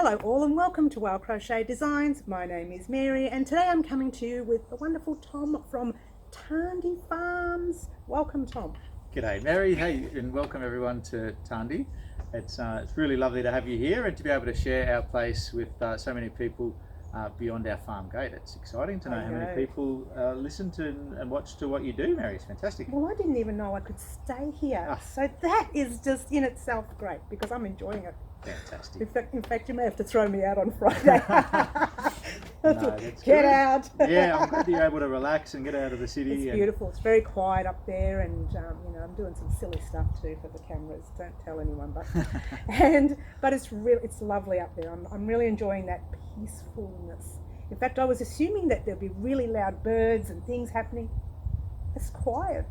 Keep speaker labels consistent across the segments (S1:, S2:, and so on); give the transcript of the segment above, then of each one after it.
S1: Hello all and welcome to our Crochet Designs. My name is Mary and today I'm coming to you with the wonderful Tom from Tarndie Farms. Welcome, Tom.
S2: G'day Mary, hey, and welcome everyone to Tarndie. It's really lovely to have you here and to be able to share our place with so many people beyond our farm gate. It's exciting to know how many people listen to and watch to what you do, Mary. It's fantastic.
S1: Well, I didn't even know I could stay here, so that is just in itself great because I'm enjoying it.
S2: Fantastic.
S1: In fact, you may have to throw me out on Friday.
S2: No, that's
S1: get
S2: good.
S1: Out.
S2: Yeah, I'm glad you're able to relax and get out of the city.
S1: It's beautiful. It's very quiet up there, and I'm doing some silly stuff too for the cameras. Don't tell anyone, but but it's lovely up there. I'm really enjoying that peacefulness. In fact, I was assuming that there'd be really loud birds and things happening. It's quiet.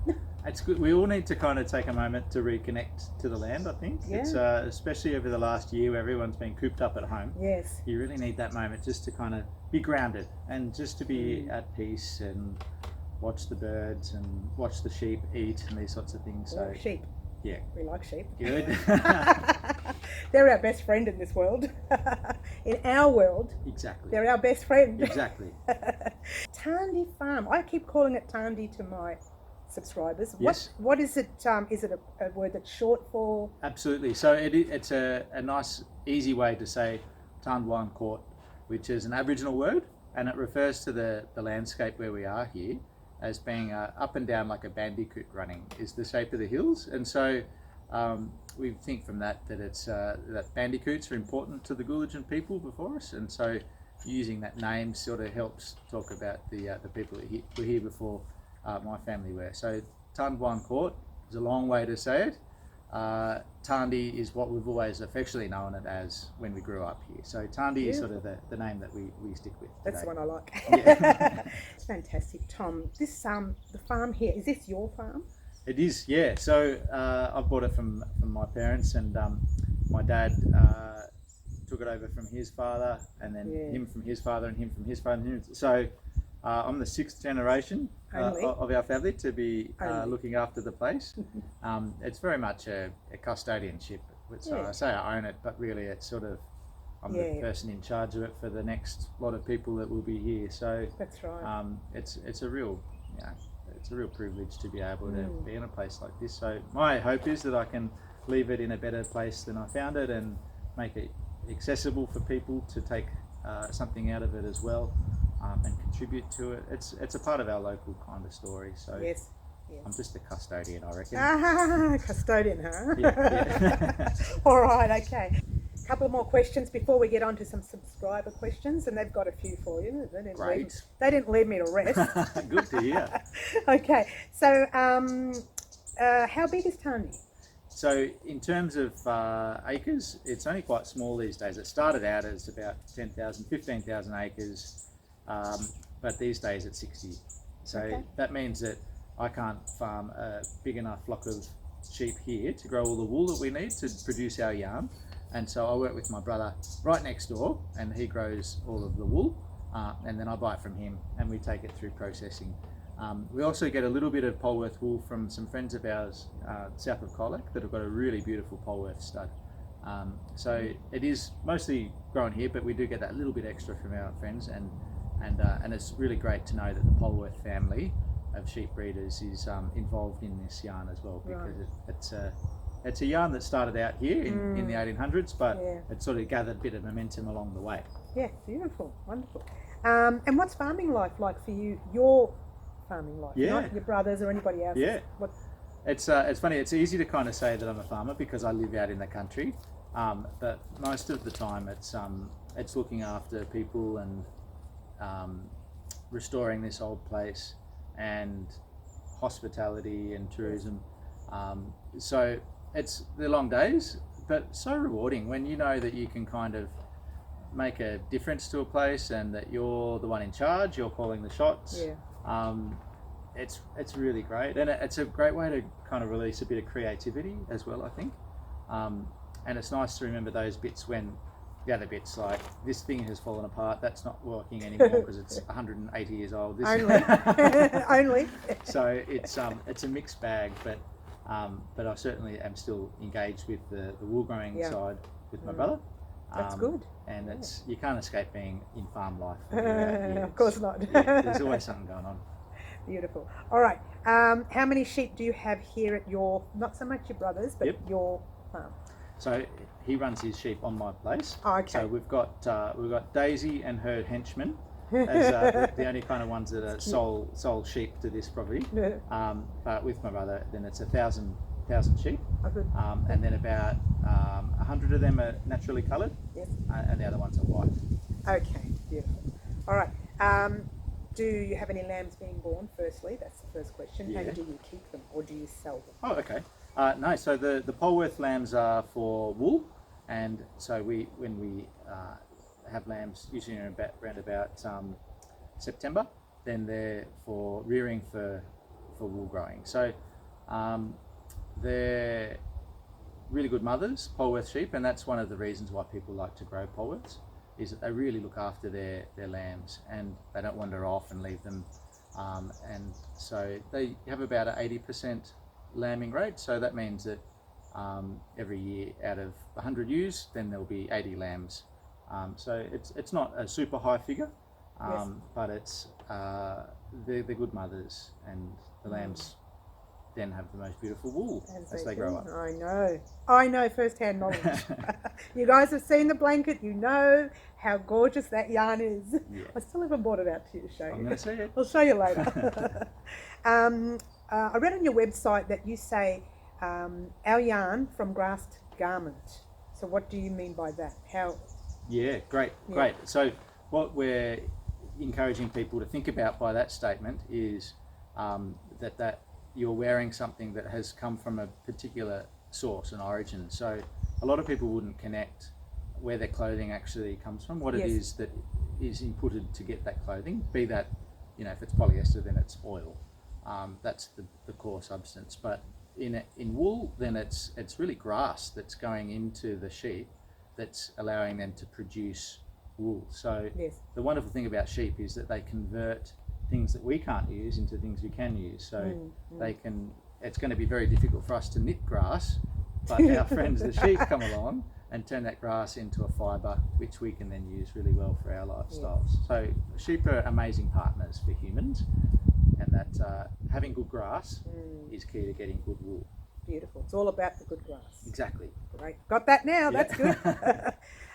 S2: It's good. We all need to kind of take a moment to reconnect to the land, I think.
S1: Yeah.
S2: It's especially over the last year where everyone's been cooped up at home.
S1: Yes.
S2: You really need that moment just to kind of be grounded and just to be at peace and watch the birds and watch the sheep eat and these sorts of things. So
S1: sheep.
S2: Yeah.
S1: We like sheep.
S2: Good.
S1: They're our best friend in this world. In our world.
S2: Exactly.
S1: They're our best friend.
S2: Exactly.
S1: Tarndie Farm. I keep calling it Tarndie to my subscribers.
S2: Yes.
S1: What is it? Is it a word that's short for?
S2: Absolutely. So it's a nice, easy way to say Tarndwarncoort, which is an Aboriginal word, and it refers to the landscape where we are here as being up and down like a bandicoot running is the shape of the hills. And so we think from that it's that bandicoots are important to the Gulidjan people before us, and so using that name sort of helps talk about the people that were here before my family were. So Tarndwarncoort is a long way to say it. Tarndie is what we've always affectionately known it as when we grew up here. So Tarndie is sort of the name that we stick with today.
S1: That's the one I like.
S2: Yeah.
S1: It's fantastic, Tom. This the farm here, is this your farm?
S2: It is, yeah. So I bought it from my parents, and my dad took it over from his father, and then him from his father, and him from his father. And him. So I'm the 6th generation of our family to be looking after the place. It's very much a custodianship. So I say I own it, but really it's sort of I'm the person in charge of it for the next lot of people that will be here. So
S1: that's right.
S2: It's a real it's a real privilege to be able to be in a place like this. So my hope is that I can leave it in a better place than I found it and make it accessible for people to take something out of it as well. And contribute to it. It's a part of our local kind of story. So
S1: yes.
S2: I'm just a custodian, I reckon.
S1: Custodian, huh?
S2: Yeah.
S1: All right, okay. A couple more questions before we get on to some subscriber questions, and they've got a few for you. They didn't leave me to rest.
S2: Good to hear.
S1: Okay, so how big is Tarndie?
S2: So in terms of acres, it's only quite small these days. It started out as about 15,000 acres. But these days it's 60. So that means that I can't farm a big enough flock of sheep here to grow all the wool that we need to produce our yarn. And so I work with my brother right next door, and he grows all of the wool, and then I buy it from him and we take it through processing. We also get a little bit of Polworth wool from some friends of ours south of Colac that have got a really beautiful Polworth stud. So it is mostly grown here, but we do get that little bit extra from our friends, and it's really great to know that the Polworth family of sheep breeders is involved in this yarn as well, because it's a yarn that started out here in the 1800s, but it sort of gathered a bit of momentum along the way.
S1: Yeah, beautiful, wonderful. And what's farming life like for you? Your farming life, not your brothers or anybody else?
S2: Yeah, it's funny. It's easy to kind of say that I'm a farmer because I live out in the country, but most of the time it's looking after people and restoring this old place and hospitality and tourism. So it's the long days, but so rewarding when you know that you can kind of make a difference to a place and that you're the one in charge, you're calling the shots. It's really great, and it's a great way to kind of release a bit of creativity as well, I think. And it's nice to remember those bits when the other bits, like this thing has fallen apart, that's not working anymore because it's 180 years old.
S1: Only.
S2: So it's a mixed bag, but I certainly am still engaged with the wool growing side with my brother.
S1: That's good.
S2: And it's you can't escape being in farm life. When you're out here.
S1: Of course not.
S2: There's always something going on.
S1: Beautiful. All right. How many sheep do you have here at your, not so much your brother's, but your farm?
S2: So he runs his sheep on my place.
S1: Oh, okay.
S2: So we've got Daisy and her henchmen as the only kind of ones that are sole sheep to this property. But with my brother, then it's 1,000 sheep.
S1: Oh, good.
S2: And then about 100 of them are naturally coloured.
S1: Yes.
S2: And the other ones are white.
S1: Okay. Beautiful. All right. Do you have any lambs being born? Firstly, that's the first question.
S2: Yeah.
S1: And do you keep them or do you sell them?
S2: Oh, okay. No, so the Polworth lambs are for wool, and so when we have lambs usually around about September, then they're for rearing for wool growing. So they're really good mothers, Polworth sheep, and that's one of the reasons why people like to grow Polworths, is that they really look after their lambs and they don't wander off and leave them. And so they have about an 80% lambing rate, so that means that every year out of 100 ewes, then there'll be 80 lambs. So it's not a super high figure, but it's they're good mothers, and the lambs then have the most beautiful wool as they grow up.
S1: I know firsthand knowledge. You guys have seen the blanket, you know how gorgeous that yarn is.
S2: Yeah.
S1: I still haven't brought it out to you to show you.
S2: I'm going to see it.
S1: I'll show you later. I read on your website that you say our yarn from grass to garment. So what do you mean by that? How?
S2: Yeah, great. So what we're encouraging people to think about by that statement is that you're wearing something that has come from a particular source and origin. So a lot of people wouldn't connect where their clothing actually comes from, what it is that is inputted to get that clothing, be that, if it's polyester, then it's oil. That's the core substance. But in wool, then it's really grass that's going into the sheep that's allowing them to produce wool. So the wonderful thing about sheep is that they convert things that we can't use into things we can use. So it's going to be very difficult for us to knit grass, but our friends the sheep come along and turn that grass into a fibre which we can then use really well for our lifestyles. So sheep are amazing partners for humans, and that having good grass is key to getting good wool.
S1: Beautiful. It's all about the good grass.
S2: Exactly.
S1: Great. Got that now. That's good.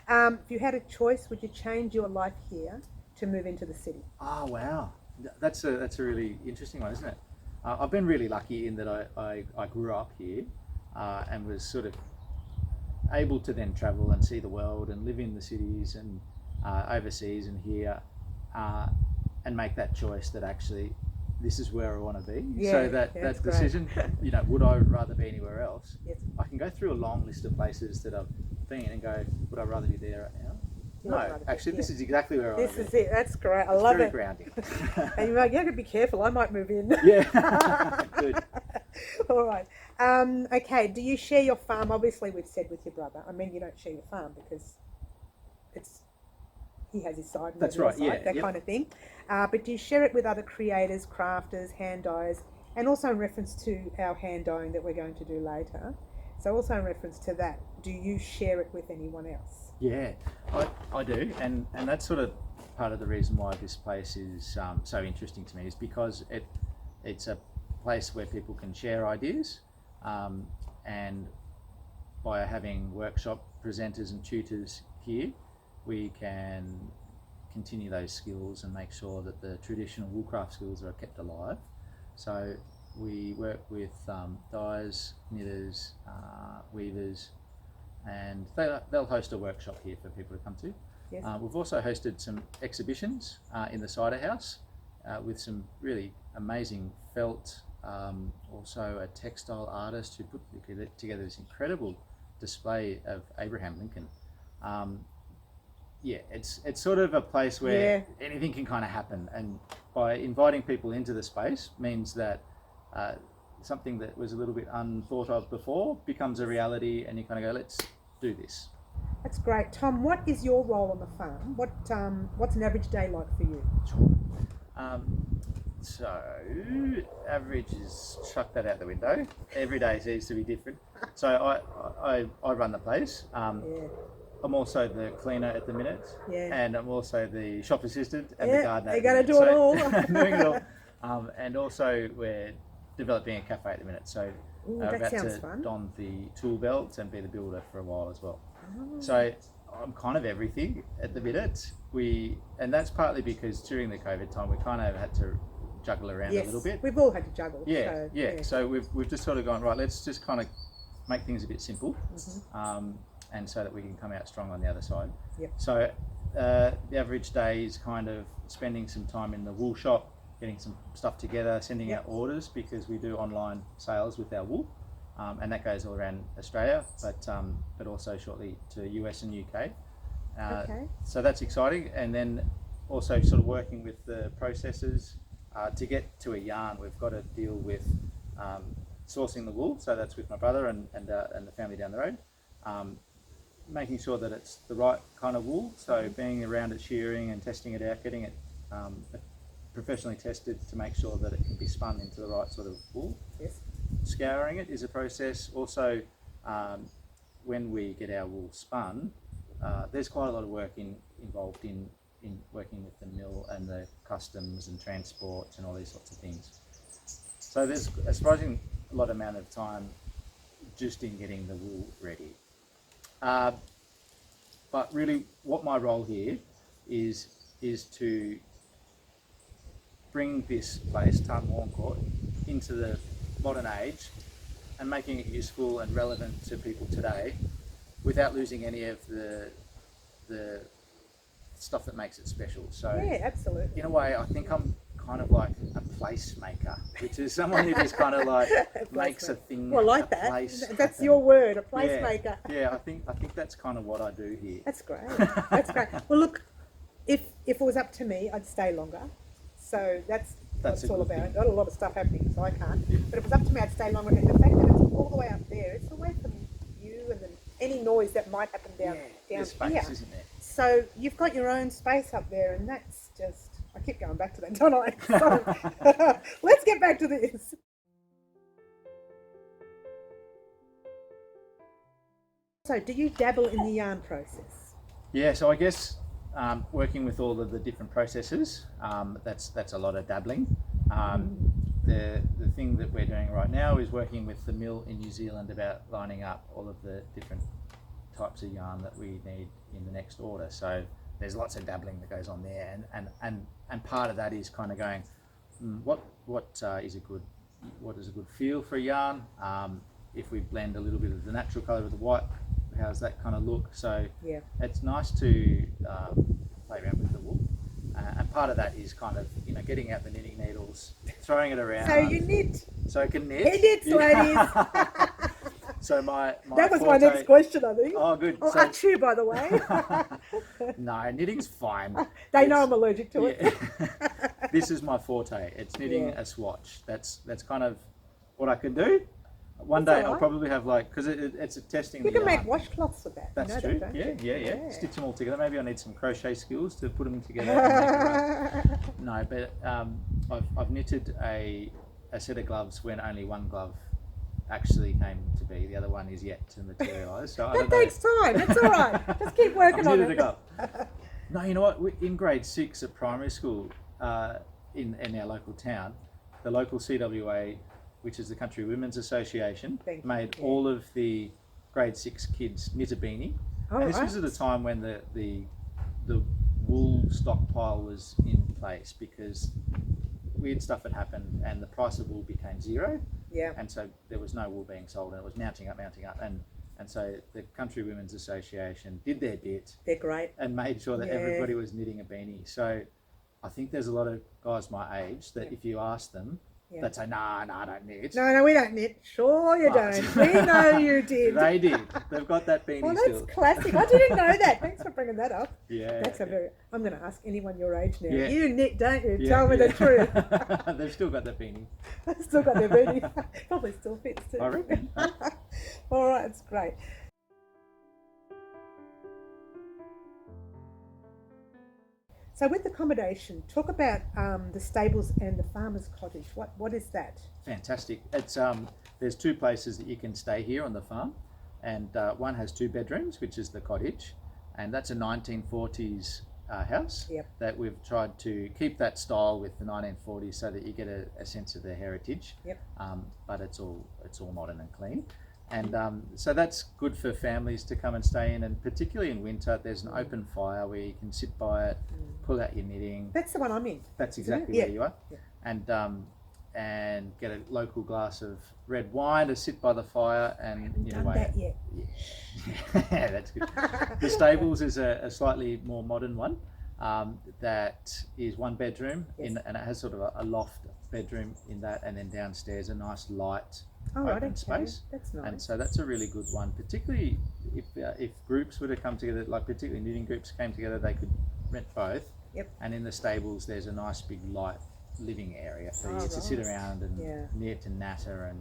S1: If you had a choice, would you change your life here to move into the city?
S2: Oh, wow. That's a really interesting one, isn't it? I've been really lucky in that I grew up here and was sort of able to then travel and see the world and live in the cities and overseas and here and make that choice that actually this is where I want to be. So that decision, would I rather be anywhere else?
S1: Yes.
S2: I can go through a long list of places that I've been and go, would I rather be there right now? No, actually, this is exactly where I want to be.
S1: This is it. That's great. I love it.
S2: Very grounding.
S1: And you're like, you have to be careful. I might move in.
S2: Yeah. Good.
S1: All right. Okay. Do you share your farm? Obviously, we've said with your brother. I mean, you don't share your farm because he has his side. And
S2: that's right.
S1: Side, that kind of thing. But do you share it with other creators, crafters, hand dyers, and also in reference to our hand dyeing that we're going to do later? So also in reference to that, do you share it with anyone else?
S2: Yeah, I do, and that's sort of part of the reason why this place is so interesting to me, is because it's a place where people can share ideas, and by having workshop presenters and tutors here, we can continue those skills and make sure that the traditional woolcraft skills are kept alive. So we work with dyers, knitters, weavers, and they'll host a workshop here for people to come to.
S1: Yes.
S2: We've also hosted some exhibitions in the cider house with some really amazing felt, also a textile artist who put together this incredible display of Abraham Lincoln. It's sort of a place where anything can kind of happen, and by inviting people into the space means that something that was a little bit unthought of before becomes a reality, and you kind of go, let's do this.
S1: That's great. Tom, what is your role on the farm? What's an average day like for you?
S2: Sure. So average is, chuck that out the window. Every day seems to be different. So I run the place. I'm also the cleaner at the minute, and I'm also the shop assistant and the gardener.
S1: You got to do it all.
S2: Doing it all. And also we're developing a cafe at the minute, so
S1: That
S2: about
S1: sounds
S2: to
S1: fun.
S2: don the tool belts and be the builder for a while as well.
S1: Oh.
S2: So I'm kind of everything at the minute. And that's partly because during the COVID time we kind of had to juggle around a little bit.
S1: We've all had to juggle.
S2: So we've just sort of gone, right, let's just kind of make things a bit simple, and so that we can come out strong on the other side.
S1: Yep.
S2: So the average day is kind of spending some time in the wool shop, getting some stuff together, sending out orders, because we do online sales with our wool, and that goes all around Australia, but also shortly to US and UK. So that's exciting. And then also sort of working with the processors to get to a yarn. We've got to deal with sourcing the wool, so that's with my brother and the family down the road. Making sure that it's the right kind of wool, so being around it, shearing and testing it out, getting it professionally tested to make sure that it can be spun into the right sort of wool.
S1: Yes.
S2: Scouring it is a process. Also, when we get our wool spun, there's quite a lot of work involved in working with the mill and the customs and transport and all these sorts of things. So there's a surprising lot amount of time just in getting the wool ready. But really what my role here is to bring this place, Tarndwarncoort, into the modern age and making it useful and relevant to people today without losing any of the stuff that makes it special. So
S1: yeah, absolutely.
S2: In a way, I think I'm kind of like a placemaker, which is someone who just kind of like makes a thing.
S1: Well, like that. That's
S2: happen.
S1: your word, a placemaker.
S2: Yeah, I think that's kind of what I do here.
S1: That's great. That's great. Well, look, if it was up to me, I'd stay longer. So that's what it's all about. Not a lot of stuff happening, so I can't.
S2: Yeah.
S1: But if it was up to me, I'd stay longer. And the fact that it's all the way up there, it's away from you and any noise that might happen down
S2: there's
S1: here.
S2: space, isn't there?
S1: So you've got your own space up there, and that's just. I keep going back to that, don't I? So, let's get back to this. So, do you dabble in the yarn process?
S2: Yeah, so I guess working with all of the different processes, that's a lot of dabbling. The thing that we're doing right now is working with the mill in New Zealand about lining up all of the different types of yarn that we need in the next order. So there's lots of dabbling that goes on there, and part of that is kind of going, what is a good feel for a yarn? If we blend a little bit of the natural colour with the white, how's that kind of look? So it's nice to play around with the wool, and part of that is kind of getting out the knitting needles, throwing it around.
S1: So you knit.
S2: So I can knit.
S1: He knits, ladies.
S2: So my
S1: that was
S2: forte,
S1: my next question, I think.
S2: Oh, good.
S1: I'll at you, by the way.
S2: No, knitting's fine.
S1: They know I'm allergic to it.
S2: This is my forte. It's knitting a swatch. That's kind of what I can do. One day I'll probably have because it's a testing.
S1: You can make washcloths with that.
S2: That's true.
S1: That, don't
S2: Yeah.
S1: you?
S2: Stitch them all together. Maybe I need some crochet skills to put them together. And make it no, but I've knitted a set of gloves when only one glove actually came to be. The other one is yet to materialise. So
S1: that takes time. That's all right. Just keep working on it.
S2: No, you know what? In grade 6 at primary school in our local town, the local CWA, which is the Country Women's Association, made all of the grade 6 kids knit a beanie. And this was at a time when the wool stockpile was in place, because weird stuff had happened and the price of wool became zero.
S1: Yeah.
S2: And so there was no wool being sold, and it was mounting up. And so the Country Women's Association did their bit.
S1: They're great.
S2: And made sure that everybody was knitting a beanie. So I think there's a lot of guys my age that if you ask them, they'd say, nah, I don't knit.
S1: No, we don't knit. Sure you don't. We know you did.
S2: They did. They've got that beanie still.
S1: That's classic. I didn't know that. Thanks for bringing that up.
S2: Yeah.
S1: That's I'm going to ask anyone your age now.
S2: Yeah.
S1: You knit, don't you? Tell me the truth.
S2: They've still got that beanie.
S1: They've still got their beanie. Probably still fits too.
S2: I reckon.
S1: All right, it's great. So with accommodation, talk about the stables and the farmer's cottage. What is that?
S2: Fantastic. It's there's two places that you can stay here on the farm, and one has 2 bedrooms, which is the cottage, and that's a 1940s house.
S1: Yep.
S2: That we've tried to keep that style with the 1940s, so that you get a sense of the heritage.
S1: Yep.
S2: But it's all modern and clean, and so that's good for families to come and stay in, and particularly in winter, there's an open fire where you can sit by it, pull out your knitting.
S1: That's the one I'm in.
S2: That's exactly where you are, and get a local glass of red wine to sit by the fire and knit away.
S1: That yet.
S2: Yeah, that's good. The stables is a slightly more modern one that is 1 bedroom and it has sort of a loft bedroom in that, and then downstairs a nice light open space.
S1: That's nice.
S2: And so that's a really good one, particularly if groups were to come together, like particularly knitting groups came together, they could rent both.
S1: Yep.
S2: And in the stables there's a nice big light living area for you to sit around and knit and natter and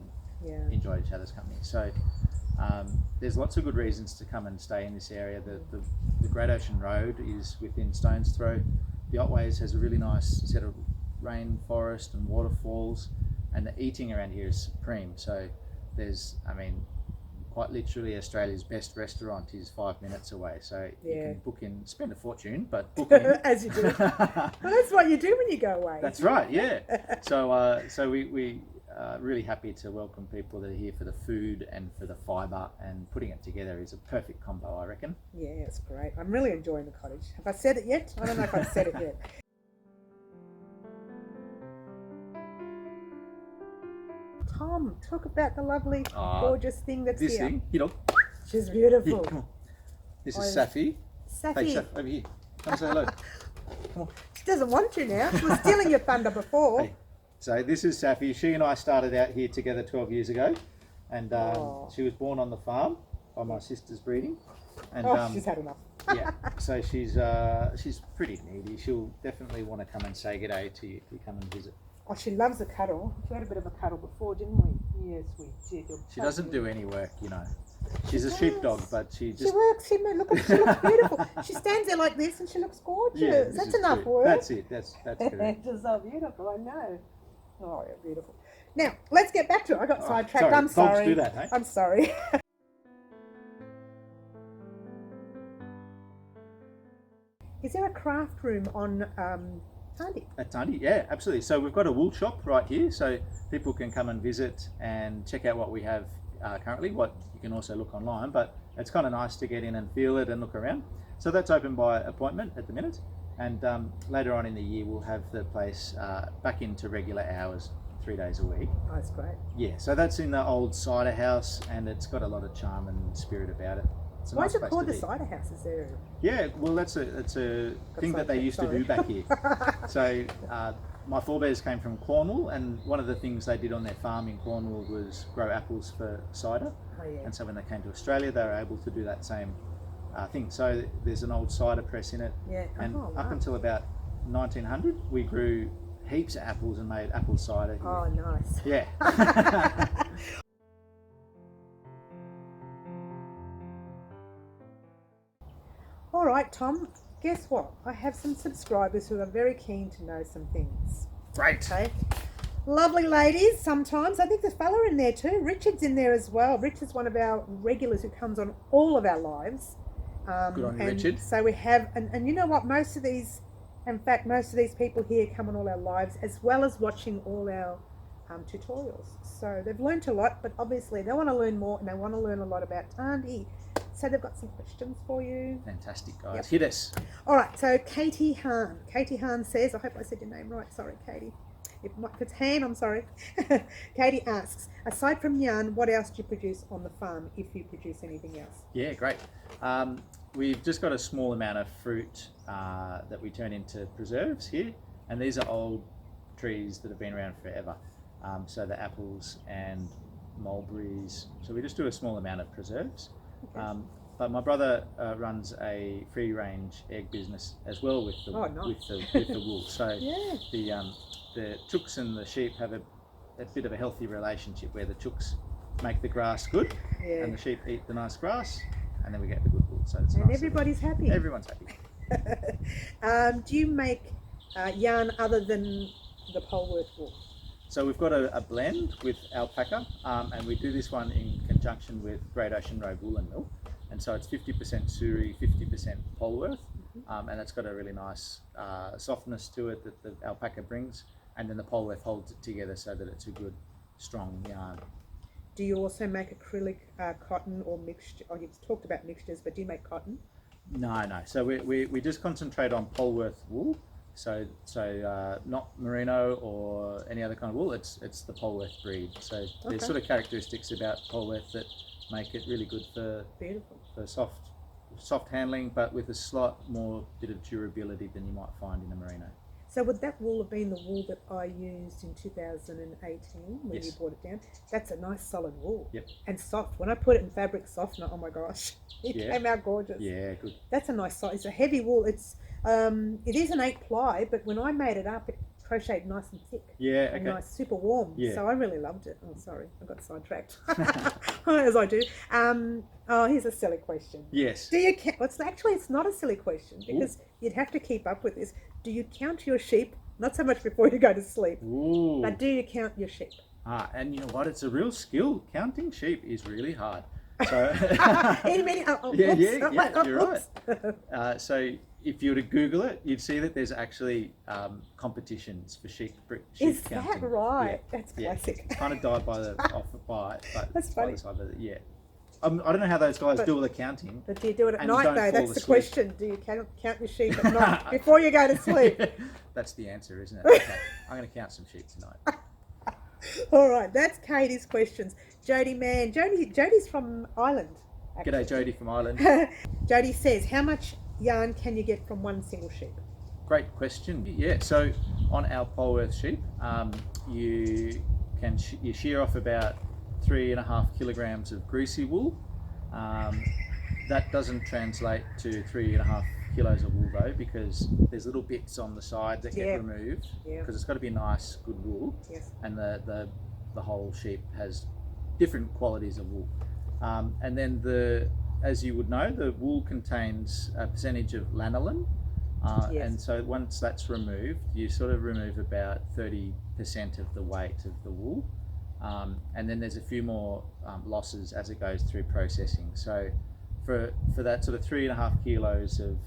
S2: enjoy each other's company. So there's lots of good reasons to come and stay in this area. The Great Ocean Road is within stone's throw. The Otways has a really nice set of rainforest and waterfalls, and the eating around here is supreme. So there's, I mean, quite literally Australia's best restaurant is 5 minutes away. So you can book in, spend a fortune, but book in.
S1: As you do. Well, that's what you do when you go away.
S2: That's right, yeah. So we really happy to welcome people that are here for the food and for the fibre, and putting it together is a perfect combo, I reckon.
S1: Yeah, it's great. I'm really enjoying the cottage. Have I said it yet? I don't know if I've said it yet. Tom, talk about the lovely, gorgeous thing that's
S2: this
S1: here.
S2: Thing, you know.
S1: She's beautiful.
S2: Here, come on. This is Safi.
S1: Safi.
S2: Hey, Saf, over here. Come say hello. Come on.
S1: She doesn't want to now. She was stealing your thunder before.
S2: Hey. So this is Safi. She and I started out here together 12 years ago, and she was born on the farm by my sister's breeding. And
S1: she's had enough.
S2: yeah, so she's pretty needy. She'll definitely want to come and say good day to you if you come and visit.
S1: Oh, she loves a cuddle. We had a bit of a cuddle before, didn't we? Yes, we did.
S2: She doesn't do any work, you know. She's a sheepdog, but she just...
S1: She works. She looks beautiful. She stands there like this and she looks gorgeous.
S2: Yeah,
S1: that's enough
S2: true.
S1: work.
S2: That's it. That's correct.
S1: She's so beautiful, I know. Oh, yeah, beautiful. Now, let's get back to it. I got sidetracked.
S2: Sorry.
S1: I'm sorry.
S2: Dogs do that, hey?
S1: I'm sorry. Is there a craft room on Tarndie?
S2: At Tarndie, yeah, absolutely. So we've got a wool shop right here, so people can come and visit and check out what we have currently. What you can also look online, but it's kind of nice to get in and feel it and look around. So that's open by appointment at the minute, and later on in the year we'll have the place back into regular hours, 3 days a week.
S1: Oh, that's great.
S2: Yeah, so that's in the old cider house, and it's got a lot of charm and spirit about it.
S1: Why is it called the cider house? Is there?
S2: Yeah, well, that's a thing that they used to do back here. So my forebears came from Cornwall, and one of the things they did on their farm in Cornwall was grow apples for cider.
S1: Oh, yeah.
S2: And so when they came to Australia, they were able to do that same thing. So there's an old cider press in it.
S1: Yeah.
S2: And
S1: wow.
S2: up until about 1900, we grew heaps of apples and made apple cider here.
S1: Oh, nice.
S2: Yeah.
S1: All right, Tom, guess what? I have some subscribers who are very keen to know some things.
S2: Great.
S1: Okay. Lovely ladies sometimes. I think there's a fella in there too. Richard's in there as well. Richard's one of our regulars who comes on all of our lives.
S2: Good on you, Richard.
S1: So we have, and you know what? Most of these people here come on all our lives, as well as watching all our tutorials. So they've learnt a lot, but obviously they want to learn more, and they want to learn a lot about Tarndie. So they've got some questions for you.
S2: Fantastic, guys.
S1: Yep.
S2: Hit us.
S1: All right, so Katie Hahn. Katie Hahn says, I hope I said your name right. Sorry, Katie. If it's Han, I'm sorry. Katie asks, aside from yarn, what else do you produce on the farm, if you produce anything else?
S2: Yeah, great. We've just got a small amount of fruit that we turn into preserves here. And these are old trees that have been around forever. So the apples and mulberries. So we just do a small amount of preserves. Okay. But my brother runs a free-range egg business as well with the with the wool. So yeah. The chooks and the sheep have a bit of a healthy relationship where the chooks make the grass good, and the sheep eat the nice grass, and then we get the good wool. So it's nice.
S1: Everybody's happy.
S2: Everyone's happy.
S1: Do you make yarn other than the Polworth wool?
S2: So we've got a blend with alpaca, and we do this one in conjunction with Great Ocean Road Woolen Mill. and so it's 50% suri, 50% Polworth, and it's got a really nice softness to it that the alpaca brings, and then the Polworth holds it together so that it's a good, strong yarn.
S1: Do you also make acrylic cotton or mixture? Oh, you've talked about mixtures, but do you make cotton?
S2: No. So we just concentrate on Polworth wool. So not merino or any other kind of wool. It's the Polworth breed. So there's sort of characteristics about Polworth that make it really good for soft handling, but with a slight more bit of durability than you might find in a merino.
S1: So would that wool have been the wool that I used in 2018 when you brought it down? That's a nice solid wool.
S2: Yep.
S1: And soft. When I put it in fabric softener, oh my gosh, it came out gorgeous.
S2: Yeah, good.
S1: That's a nice size. It's a heavy wool. It is an 8-ply, but when I made it up, it crocheted nice and thick.
S2: Yeah, okay.
S1: And nice, super warm.
S2: Yeah.
S1: So I really loved it. Oh, sorry, I got sidetracked. As I do. Here's a silly question.
S2: Yes.
S1: Do you count? It's not a silly question because you'd have to keep up with this. Do you count your sheep? Not so much before you go to sleep, but do you count your sheep?
S2: And you know what? It's a real skill. Counting sheep is really hard. So you're right. So if you were to Google it, you'd see that there's actually competitions for sheep
S1: Is
S2: counting.
S1: that right?
S2: Yeah.
S1: That's classic.
S2: It's kind of died by it, but
S1: That's funny.
S2: by the side of it, yeah. I don't know how those guys do all the counting.
S1: But do you do it at
S2: and
S1: night
S2: don't
S1: though?
S2: fall
S1: That's the
S2: asleep.
S1: question. Do you count your sheep at night before you go to sleep?
S2: That's the answer, isn't it? Okay. I'm going to count some sheep tonight.
S1: All right, that's Katie's questions. Jody's from Ireland. Actually.
S2: G'day, Jody from Ireland.
S1: Jody says, how much yarn can you get from one single sheep?
S2: Great question. Yeah, so on our Polworth sheep, you can you shear off about 3.5 kilograms of greasy wool. That doesn't translate to 3.5 kilos of wool though, because there's little bits on the side that get removed, because it's got to be nice, good wool.
S1: Yes.
S2: And the whole sheep has different qualities of wool. And then as you would know, the wool contains a percentage of lanolin. And so once that's removed, you sort of remove about 30% of the weight of the wool. And then there's a few more losses as it goes through processing. So for that sort of 3.5 kilos of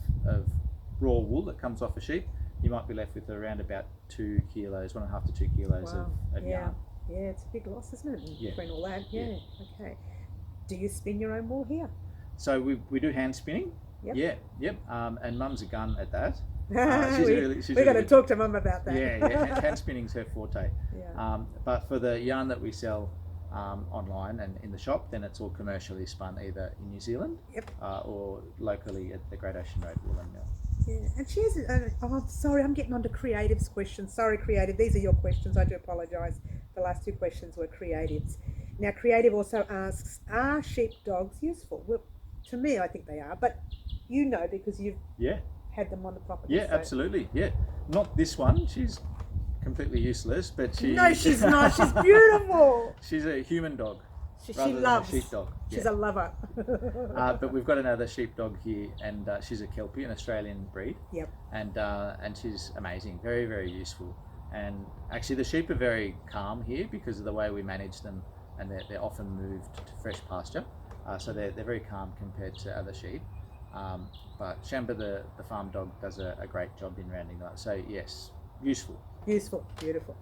S2: raw wool that comes off a sheep, you might be left with around about 2 kilos, 1.5 to 2 kilos of yarn.
S1: Yeah, it's a big loss, isn't it? Between all that. Yeah. Okay. Do you spin your own wool here?
S2: So we do hand spinning.
S1: Yep.
S2: Yep. And Mum's a gun at that.
S1: We're going to talk to Mum about that.
S2: Yeah. Hand spinning's her forte.
S1: Yeah.
S2: But for the yarn that we sell online and in the shop, then it's all commercially spun either in New Zealand or locally at the Great Ocean Road Woolen Mill.
S1: Yeah, and she has. I'm sorry, I'm getting onto Creative's questions. Sorry, Creative, these are your questions. I do apologise. The last 2 questions were Creative's. Now, Creative also asks, are sheep dogs useful? Well, to me, I think they are, but you know because you've had them on the property.
S2: Yeah, absolutely. Yeah, not this one. She's completely useless, but she.
S1: No, she's not. She's beautiful.
S2: She's a human dog.
S1: She loves.
S2: A sheepdog.
S1: She's a lover.
S2: But we've got another sheepdog here, and she's a Kelpie, an Australian breed. Yep. And she's amazing, very, very useful. And actually, the sheep are very calm here because of the way we manage them, and they're often moved to fresh pasture, so they're very calm compared to other sheep. But Shamba, the farm dog, does a great job in rounding them up. So yes, useful.
S1: Useful, beautiful.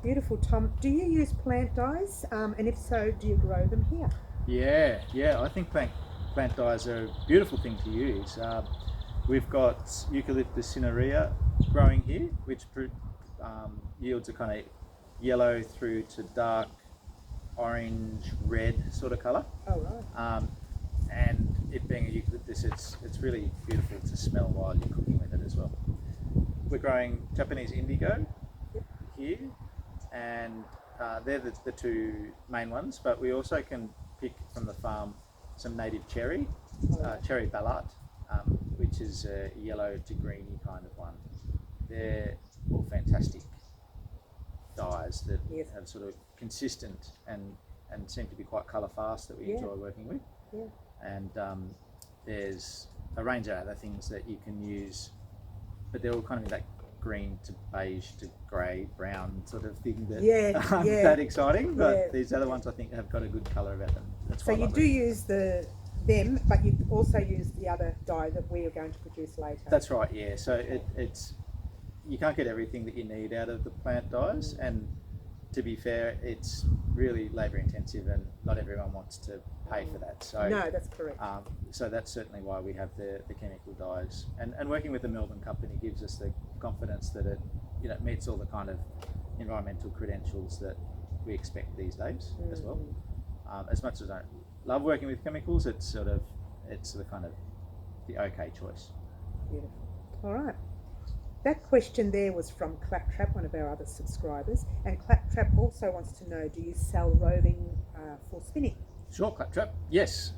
S1: Beautiful, Tom. Do you use plant dyes? And if so, do you grow them here?
S2: Yeah. I think plant dyes are a beautiful thing to use. We've got Eucalyptus cinerea growing here, which yields a kind of yellow through to dark orange, red sort of colour.
S1: Oh, right.
S2: And it being a eucalyptus, it's really beautiful to smell while you're cooking with it as well. We're growing Japanese indigo here, and they're the 2 main ones, but we also can pick from the farm some native cherry, cherry ballard, which is a yellow to greeny kind of one. They're all fantastic dyes that have sort of consistent and seem to be quite colour fast that we enjoy working with. Yeah. And there's a range of other things that you can use, but they're all kind of that green to beige to grey, brown sort of thing that that exciting. But these other ones I think have got a good colour about them. That's
S1: so you
S2: lovely.
S1: do use the them, but you also use the other dye that we are going to produce later.
S2: That's right, yeah. So it's you can't get everything that you need out of the plant dyes, and to be fair, it's really labour intensive, and not everyone wants to pay for that. So
S1: no, that's correct.
S2: So that's certainly why we have the chemical dyes, and working with the Melbourne company gives us the confidence that it meets all the kind of environmental credentials that we expect these days as well. As much as I love working with chemicals, it's the kind of the okay choice.
S1: Beautiful. All right. That question there was from Claptrap, one of our other subscribers, and Claptrap also wants to know: do you sell roving for spinning?
S2: Sure, Claptrap. Yes,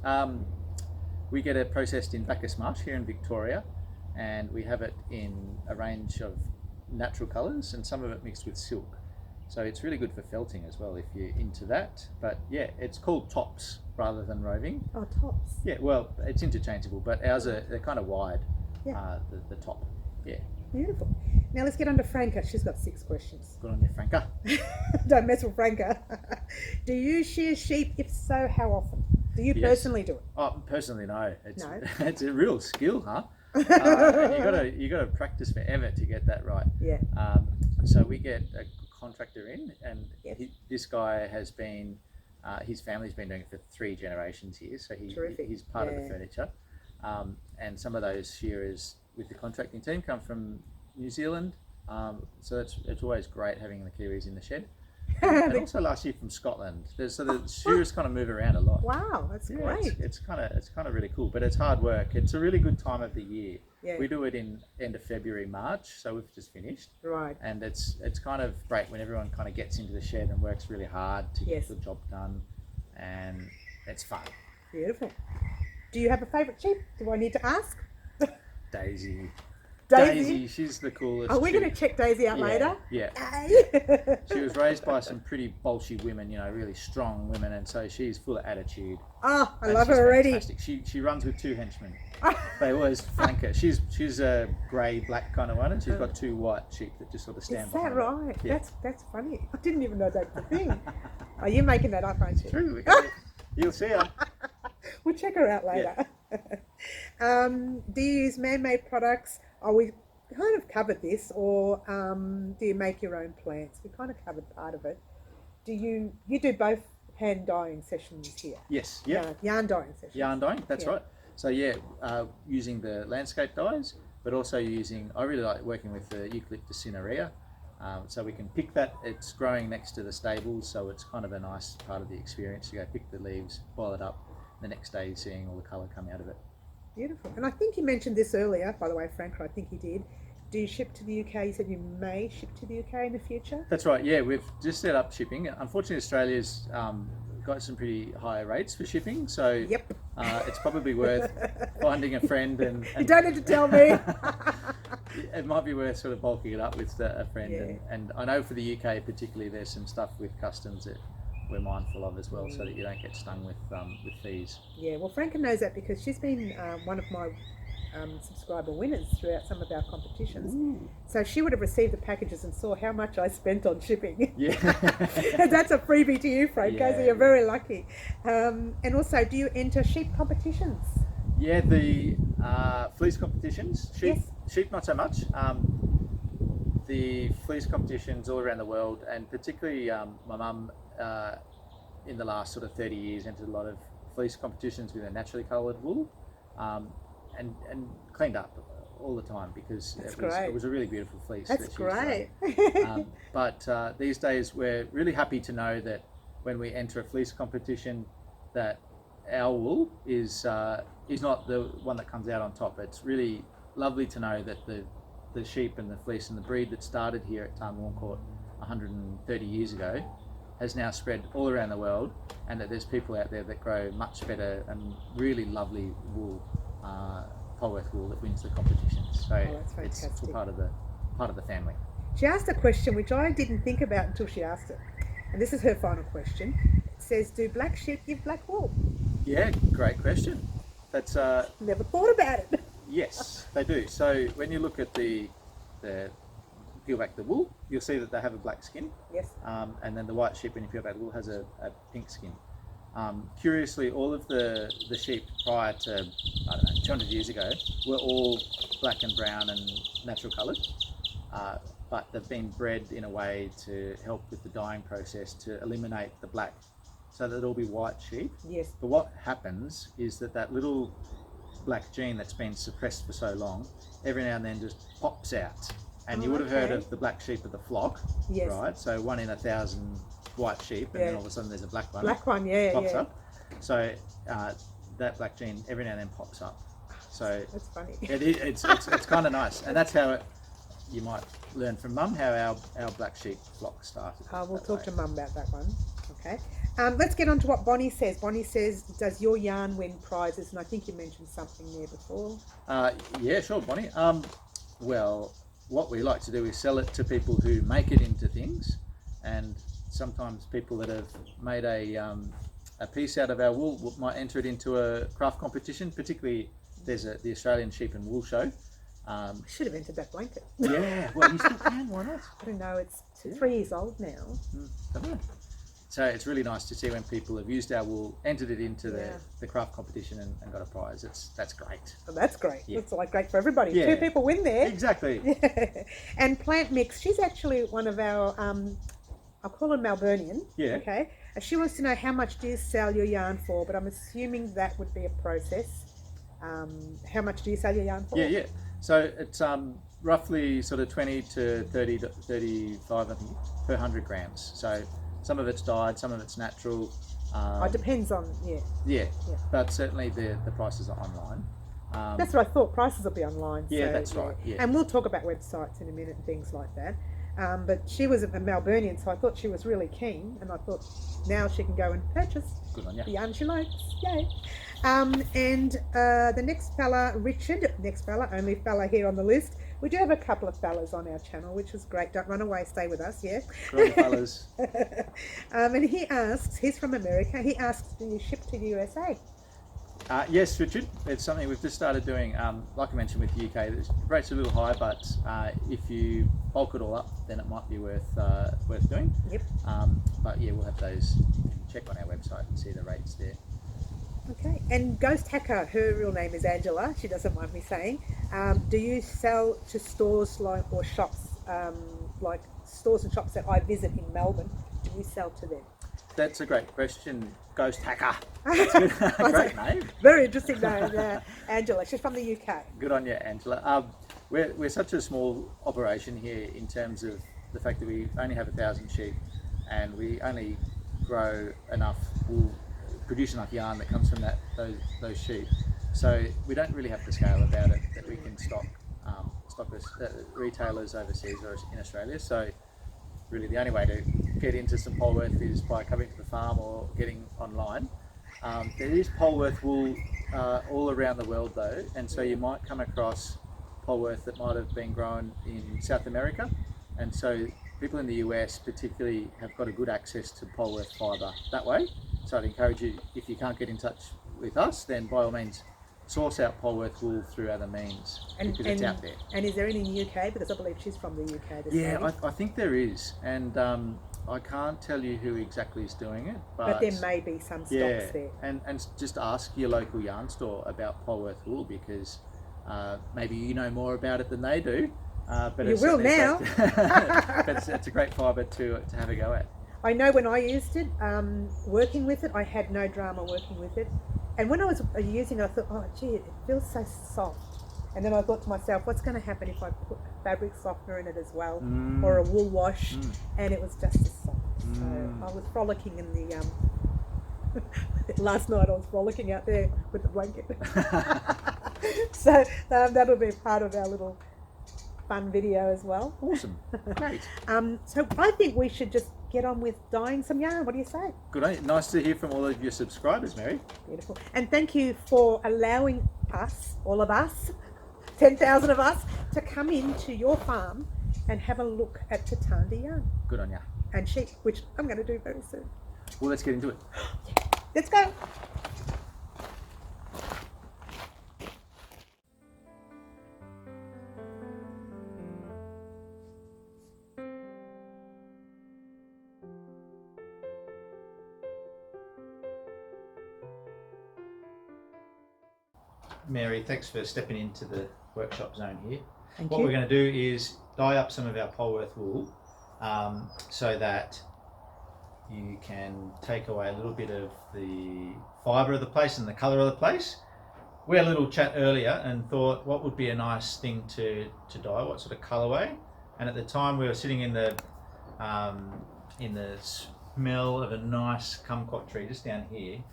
S2: we get it processed in Bacchus Marsh here in Victoria, and we have it in a range of natural colours, and some of it mixed with silk. So it's really good for felting as well if you're into that. But yeah, it's called tops rather than roving.
S1: Oh, tops.
S2: Yeah, well, it's interchangeable, but ours they're kind of wide.
S1: Yeah.
S2: The top. Yeah.
S1: Beautiful. Now let's get on to Franca. She's got 6 questions.
S2: Good on you, Franca.
S1: Don't mess with Franca. Do you shear sheep? If so, how often? Do you personally do it?
S2: Oh, personally, no.
S1: No.
S2: It's a real skill, huh? You got to practice forever to get that right.
S1: Yeah.
S2: So we get a contractor in, and
S1: Yes.
S2: this guy has been, his family's been doing it for 3 generations here, so
S1: Terrific.
S2: he's part of the
S1: Yeah.
S2: furniture. And some of those shearers with the contracting team come from New Zealand, so it's always great having the Kiwis in the shed. And also last year from Scotland. So the shearers kind of move around a lot.
S1: Wow, that's great.
S2: It's kind of really cool, but it's hard work. It's a really good time of the year.
S1: Yeah.
S2: We do it in end of February, March, so we've just finished.
S1: Right.
S2: And it's kind of great when everyone kind of gets into the shed and works really hard to
S1: Yes.
S2: get the job done, and it's fun.
S1: Beautiful. Do you have a favourite sheep? Do I need to ask?
S2: Daisy.
S1: Daisy?
S2: She's the coolest.
S1: Are we going to
S2: sheep.
S1: check Daisy out later?
S2: Yeah.
S1: Hey.
S2: She was raised by some pretty bolshy women, really strong women, and so she's full of attitude.
S1: Oh, I
S2: And
S1: love
S2: she's
S1: her already.
S2: fantastic. She runs with 2 henchmen. They always flank her. She's a grey black kind of one, and she's got 2 white sheep that just sort of stand
S1: Is
S2: behind
S1: that
S2: her.
S1: right?
S2: Yeah.
S1: That's funny. I didn't even know that's the thing. Oh, you're making that up, aren't you?
S2: True. You'll see her.
S1: We'll check her out later. Do you use man-made products? Oh, we kind of covered this, or do you make your own plants? We kind of covered part of it. Do you do both hand dyeing sessions here?
S2: Yes. Yeah.
S1: Yarn dyeing sessions.
S2: Yarn dyeing. That's
S1: Yeah.
S2: right. So using the landscape dyes, but also I really like working with the Eucalyptus cinerea. So we can pick that. It's growing next to the stables, so it's kind of a nice part of the experience. You go pick the leaves, boil it up. The next day, you're seeing all the colour come out of it.
S1: Beautiful. And I think you mentioned this earlier, by the way, Frank. I think you did. Do you ship to the UK? You said you may ship to the UK in the future.
S2: That's right. Yeah, we've just set up shipping. Unfortunately, Australia's got some pretty high rates for shipping, so
S1: Yep.
S2: it's probably worth finding a friend and
S1: You don't need to tell me.
S2: it might be worth sort of bulking it up with a friend.
S1: Yeah.
S2: And I know for the UK particularly, there's some stuff with customs that we're mindful of as well, so that you don't get stung with fees.
S1: Yeah, well, Franca knows that because she's been one of my subscriber winners throughout some of our competitions.
S2: Ooh.
S1: So she would have received the packages and saw how much I spent on shipping.
S2: Yeah.
S1: And that's a freebie to you, Franca, so
S2: Yeah.
S1: you're very lucky. And also, do you enter sheep competitions?
S2: Yeah, the fleece competitions. Sheep not so much. The fleece competitions all around the world, and particularly my mum in the last sort of 30 years entered a lot of fleece competitions with a naturally coloured wool, and cleaned up all the time because it was a really beautiful fleece.
S1: That's
S2: that she was
S1: great.
S2: wearing. But these days we're really happy to know that when we enter a fleece competition, that our wool is not the one that comes out on top. It's really lovely to know that the sheep and the fleece and the breed that started here at Tarndwarncoort 130 years ago has now spread all around the world, and that there's people out there that grow much better and really lovely wool, Polworth wool, that wins the competitions. So
S1: that's
S2: it's
S1: fantastic.
S2: part of the family.
S1: She asked a question which I didn't think about until she asked it. And this is her final question. It says, do black sheep give black wool?
S2: Yeah, great question. That's
S1: Never thought about it.
S2: yes, they do. So when you look at the peel back the wool, you'll see that they have a black skin.
S1: Yes.
S2: And then the white sheep, when you peel back the wool, has a pink skin. Curiously, all of the sheep prior to, I don't know, 200 years ago were all black and brown and natural coloured, but they've been bred in a way to help with the dyeing process to eliminate the black, so that it'll be white sheep.
S1: Yes.
S2: But what happens is that little black gene that's been suppressed for so long, every now and then just pops out. And you would have heard of the black sheep of the flock,
S1: yes.
S2: right? So 1 in 1,000 white sheep, and then all of a sudden there's a black one.
S1: Black one, yeah,
S2: pops
S1: yeah.
S2: up. So that black gene every now and then pops up. So
S1: that's funny.
S2: It's kind of nice, and that's how you might learn from Mum how our black sheep flock started.
S1: We'll talk to Mum about that one. Okay. Let's get on to what Bonnie says. Bonnie says, does your yarn win prizes? And I think you mentioned something there before.
S2: Yeah, sure, Bonnie. Well, what we like to do is sell it to people who make it into things, and sometimes people that have made a piece out of our wool might enter it into a craft competition. Particularly, there's the Australian Sheep and Wool Show.
S1: I should have entered that blanket.
S2: Yeah, well, you still can. Why not?
S1: I don't know. It's 3 years old now.
S2: Don't know. So it's really nice to see when people have used our wool, entered it into the craft competition and got a prize. That's great.
S1: Oh, that's great.
S2: Yeah.
S1: It's like great for everybody.
S2: Yeah.
S1: 2 people win there.
S2: Exactly.
S1: Yeah. And Plant Mix, she's actually one of our, I'll call her Melburnian.
S2: Yeah.
S1: Okay. She wants to know how much do you sell your yarn for, but I'm assuming that would be a process. How much do you sell your yarn for?
S2: Yeah. So it's roughly sort of 20 to 30 to 35, I think, per 100 grams. So some of it's dyed, some of it's natural.
S1: It depends on,
S2: Yeah, but certainly the prices are online.
S1: That's what I thought. Prices will be online.
S2: Yeah,
S1: so,
S2: that's right. Yeah.
S1: And we'll talk about websites in a minute and things like that. But she was a Melburnian, so I thought she was really keen, and I thought now she can go and purchase
S2: Good on you.
S1: the yarn she likes. Yay! And the next fella, Richard, only fella here on the list. We do have a couple of fellas on our channel, which is great. Don't run away, stay with us, yeah?
S2: Right, fellas.
S1: And he asks, he's from America, he asks, do you ship to the USA?
S2: Yes, Richard. It's something we've just started doing. Like I mentioned with the UK, the rates are a little high, but if you bulk it all up, then it might be worth doing.
S1: Yep.
S2: But yeah, we'll have those. You can check on our website and see the rates there.
S1: Okay. And Ghost Hacker, her real name is Angela. She doesn't mind me saying. Do you sell to stores or shops, like stores and shops that I visit in Melbourne? Do you sell to them?
S2: That's a great question, Ghost Hacker. That's good. Great name.
S1: Very interesting name, yeah. Angela, she's from the UK.
S2: Good on you, Angela. We're such a small operation here in terms of the fact that we only have 1,000 sheep, and we only grow enough wool, produce enough yarn that comes from those sheep. So we don't really have to scale about it that we can stock retailers overseas or in Australia. So really the only way to get into some Polworth is by coming to the farm or getting online. There is Polworth wool all around the world though, and so you might come across Polworth that might have been grown in South America, and so people in the US particularly have got a good access to Polworth fibre that way. So I'd encourage you, if you can't get in touch with us, then by all means source out Polworth wool through other means, because it's out there.
S1: And is there any in the UK? Because I believe she's from the UK.
S2: Yeah, I think there is, and I can't tell you who exactly is doing it, but
S1: there may be some stocks there.
S2: And just ask your local yarn store about Polworth wool, because maybe you know more about it than they do. But
S1: you will now.
S2: But it's a great fibre to have a go at.
S1: I know when I used it, working with it, I had no drama working with it. And when I was using it, I thought, oh gee, it feels so soft. And then I thought to myself, what's going to happen if I put fabric softener in it as well, or a wool wash, and it was just as soft. So I was frolicking in the, last night I was frolicking out there with the blanket. So that'll be part of our little fun video as well.
S2: Awesome, great.
S1: So I think we should just get on with dyeing some yarn. What do you say?
S2: Good. Nice to hear from all of your subscribers, Mary.
S1: Beautiful. And thank you for allowing us, all of us, 10,000 of us, to come into your farm and have a look at the Tarndie yarn.
S2: Good on ya.
S1: And sheep, which I'm going to do very soon.
S2: Well, let's get into it.
S1: Let's go.
S2: Mary, thanks for stepping into the workshop zone here.
S1: Thank
S2: What
S1: you.
S2: we're going to do is dye up some of our Polwarth wool so that you can take away a little bit of the fibre of the place and the colour of the place. We had a little chat earlier and thought what would be a nice thing to dye, what sort of colourway. And at the time we were sitting in the smell of a nice kumquat tree just down here.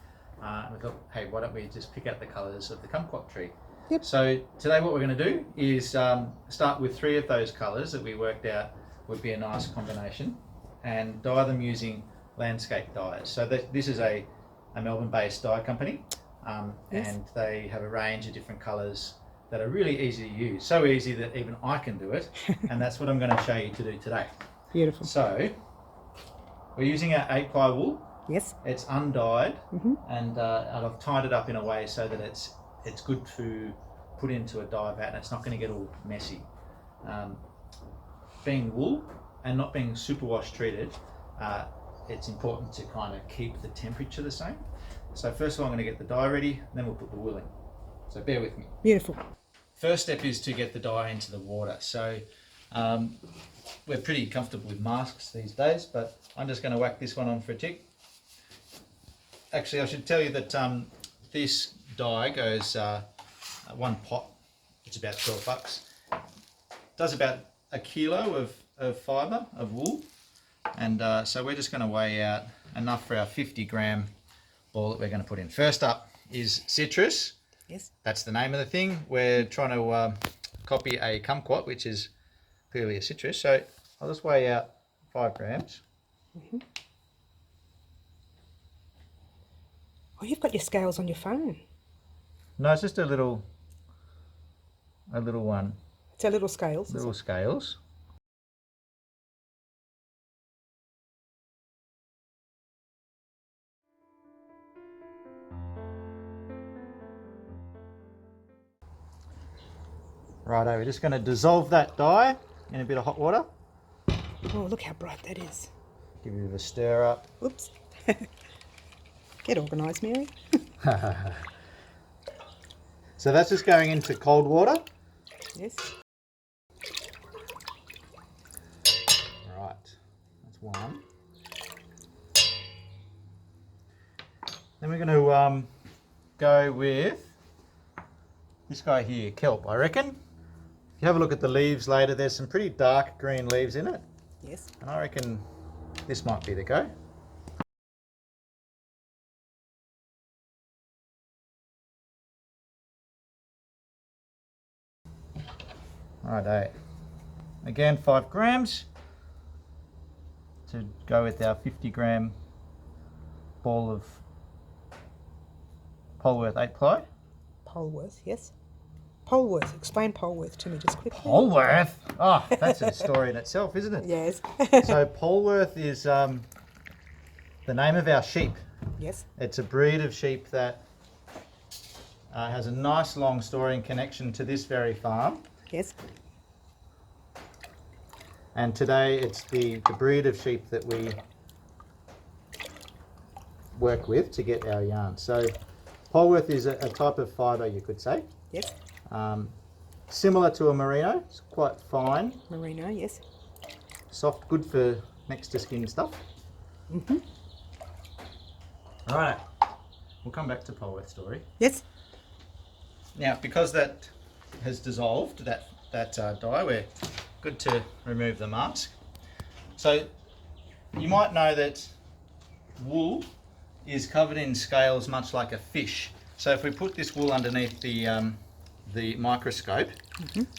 S2: And we thought, hey, why don't we just pick out the colours of the kumquat tree?
S1: Yep.
S2: So today what we're going to do is start with 3 of those colours that we worked out would be a nice combination and dye them using landscape dyes. So this is a Melbourne-based dye company,
S1: Yes.
S2: and they have a range of different colours that are really easy to use. So easy that even I can do it, and that's what I'm going to show you to do today.
S1: Beautiful.
S2: So we're using our 8-ply wool.
S1: Yes.
S2: It's undyed,
S1: Mhm.
S2: and I've tied it up in a way so that it's good to put into a dye vat and it's not going to get all messy. Being wool and not being superwash treated, it's important to kind of keep the temperature the same. So first of all I'm going to get the dye ready, then we'll put the wool in. So bear with me.
S1: Beautiful.
S2: First step is to get the dye into the water. So we're pretty comfortable with masks these days, but I'm just going to whack this one on for a tick. Actually, I should tell you that this dye goes 1 pot. It's about $12. Does about a kilo of fibre of wool, and so we're just going to weigh out enough for our 50-gram ball that we're going to put in. First up is citrus.
S1: Yes.
S2: That's the name of the thing. We're trying to copy a kumquat, which is clearly a citrus. So I'll just weigh out 5 grams.
S1: Mm-hmm. Oh, you've got your scales on your phone.
S2: No, it's just a little one.
S1: It's our little scales.
S2: Little scales. Righto, we're just going to dissolve that dye in a bit of hot water.
S1: Oh, look how bright that is.
S2: Give it a bit of a stir up.
S1: Oops. Get organised, Mary.
S2: So that's just going into cold water.
S1: Yes.
S2: Right, that's one. Then we're going to go with this guy here, kelp, I reckon. If you have a look at the leaves later, there's some pretty dark green leaves in it.
S1: Yes.
S2: And I reckon this might be the go. Righto. Again, 5 grams to go with our 50-gram ball of Polwarth 8-ply.
S1: Polwarth, yes. Polwarth. Explain Polwarth to me just quickly.
S2: Polwarth? Oh, that's a story in itself, isn't it?
S1: Yes.
S2: So Polwarth is the name of our sheep.
S1: Yes.
S2: It's a breed of sheep that has a nice long story and connection to this very farm.
S1: Yes.
S2: And today it's the breed of sheep that we work with to get our yarn. So Polwarth is a type of fibre, you could say.
S1: Yes.
S2: Similar to a merino, it's quite fine.
S1: Merino, yes.
S2: Soft, good for next to skin stuff.
S1: Mm-hmm.
S2: All right, we'll come back to Polwarth story.
S1: Yes.
S2: Now, because that has dissolved, that dye, we're good to remove the mask. So you might know that wool is covered in scales much like a fish. So if we put this wool underneath the microscope,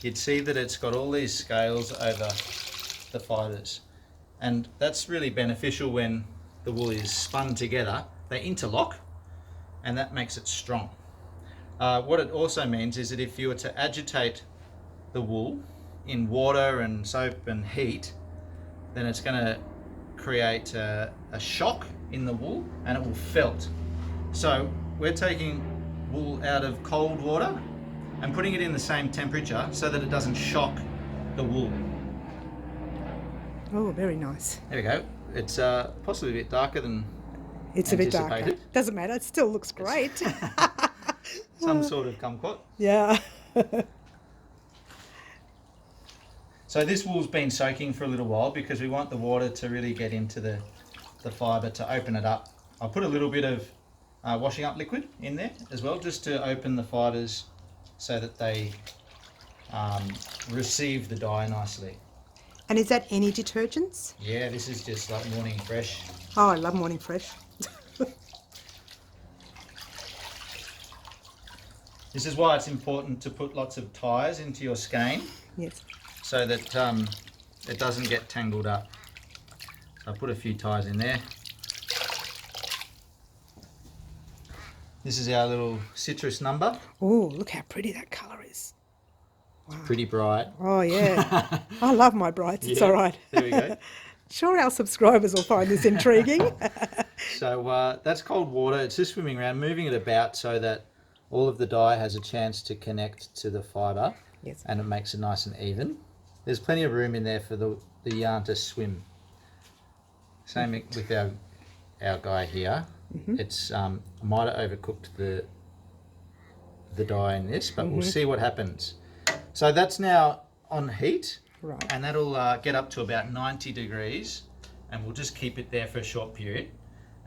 S2: you'd see that it's got all these scales over the fibres. And that's really beneficial when the wool is spun together. They interlock and that makes it strong. What it also means is that if you were to agitate the wool in water and soap and heat, then it's going to create a shock in the wool and it will felt. So we're taking wool out of cold water and putting it in the same temperature so that it doesn't shock the wool.
S1: Oh, very nice.
S2: There we go. It's possibly a bit darker than
S1: It's a bit darker.
S2: anticipated.
S1: Doesn't matter. It still looks great.
S2: some sort of kumquat.
S1: Yeah.
S2: So this wool's been soaking for a little while because we want the water to really get into the fibre to open it up. I'll put a little bit of washing up liquid in there as well, just to open the fibres so that they receive the dye nicely.
S1: And is that any detergents?
S2: Yeah, this is just like Morning Fresh.
S1: Oh, I love Morning Fresh.
S2: This is why it's important to put lots of ties into your skein.
S1: Yes.
S2: So that it doesn't get tangled up. So I put a few ties in there. This is our little citrus number.
S1: Oh, look how pretty that colour is. Wow.
S2: Pretty bright.
S1: Oh, yeah. I love my brights. It's all right.
S2: There we go.
S1: Sure, our subscribers will find this intriguing.
S2: So that's cold water. It's just swimming around, moving it about so that all of the dye has a chance to connect to the fibre.
S1: Yes.
S2: And it makes it nice and even. There's plenty of room in there for the yarn to swim. Same with our guy here. It's I might have overcooked the dye in this, but we'll see what happens. So that's now on heat,
S1: Right.
S2: and that'll get up to about 90 degrees, and we'll just keep it there for a short period.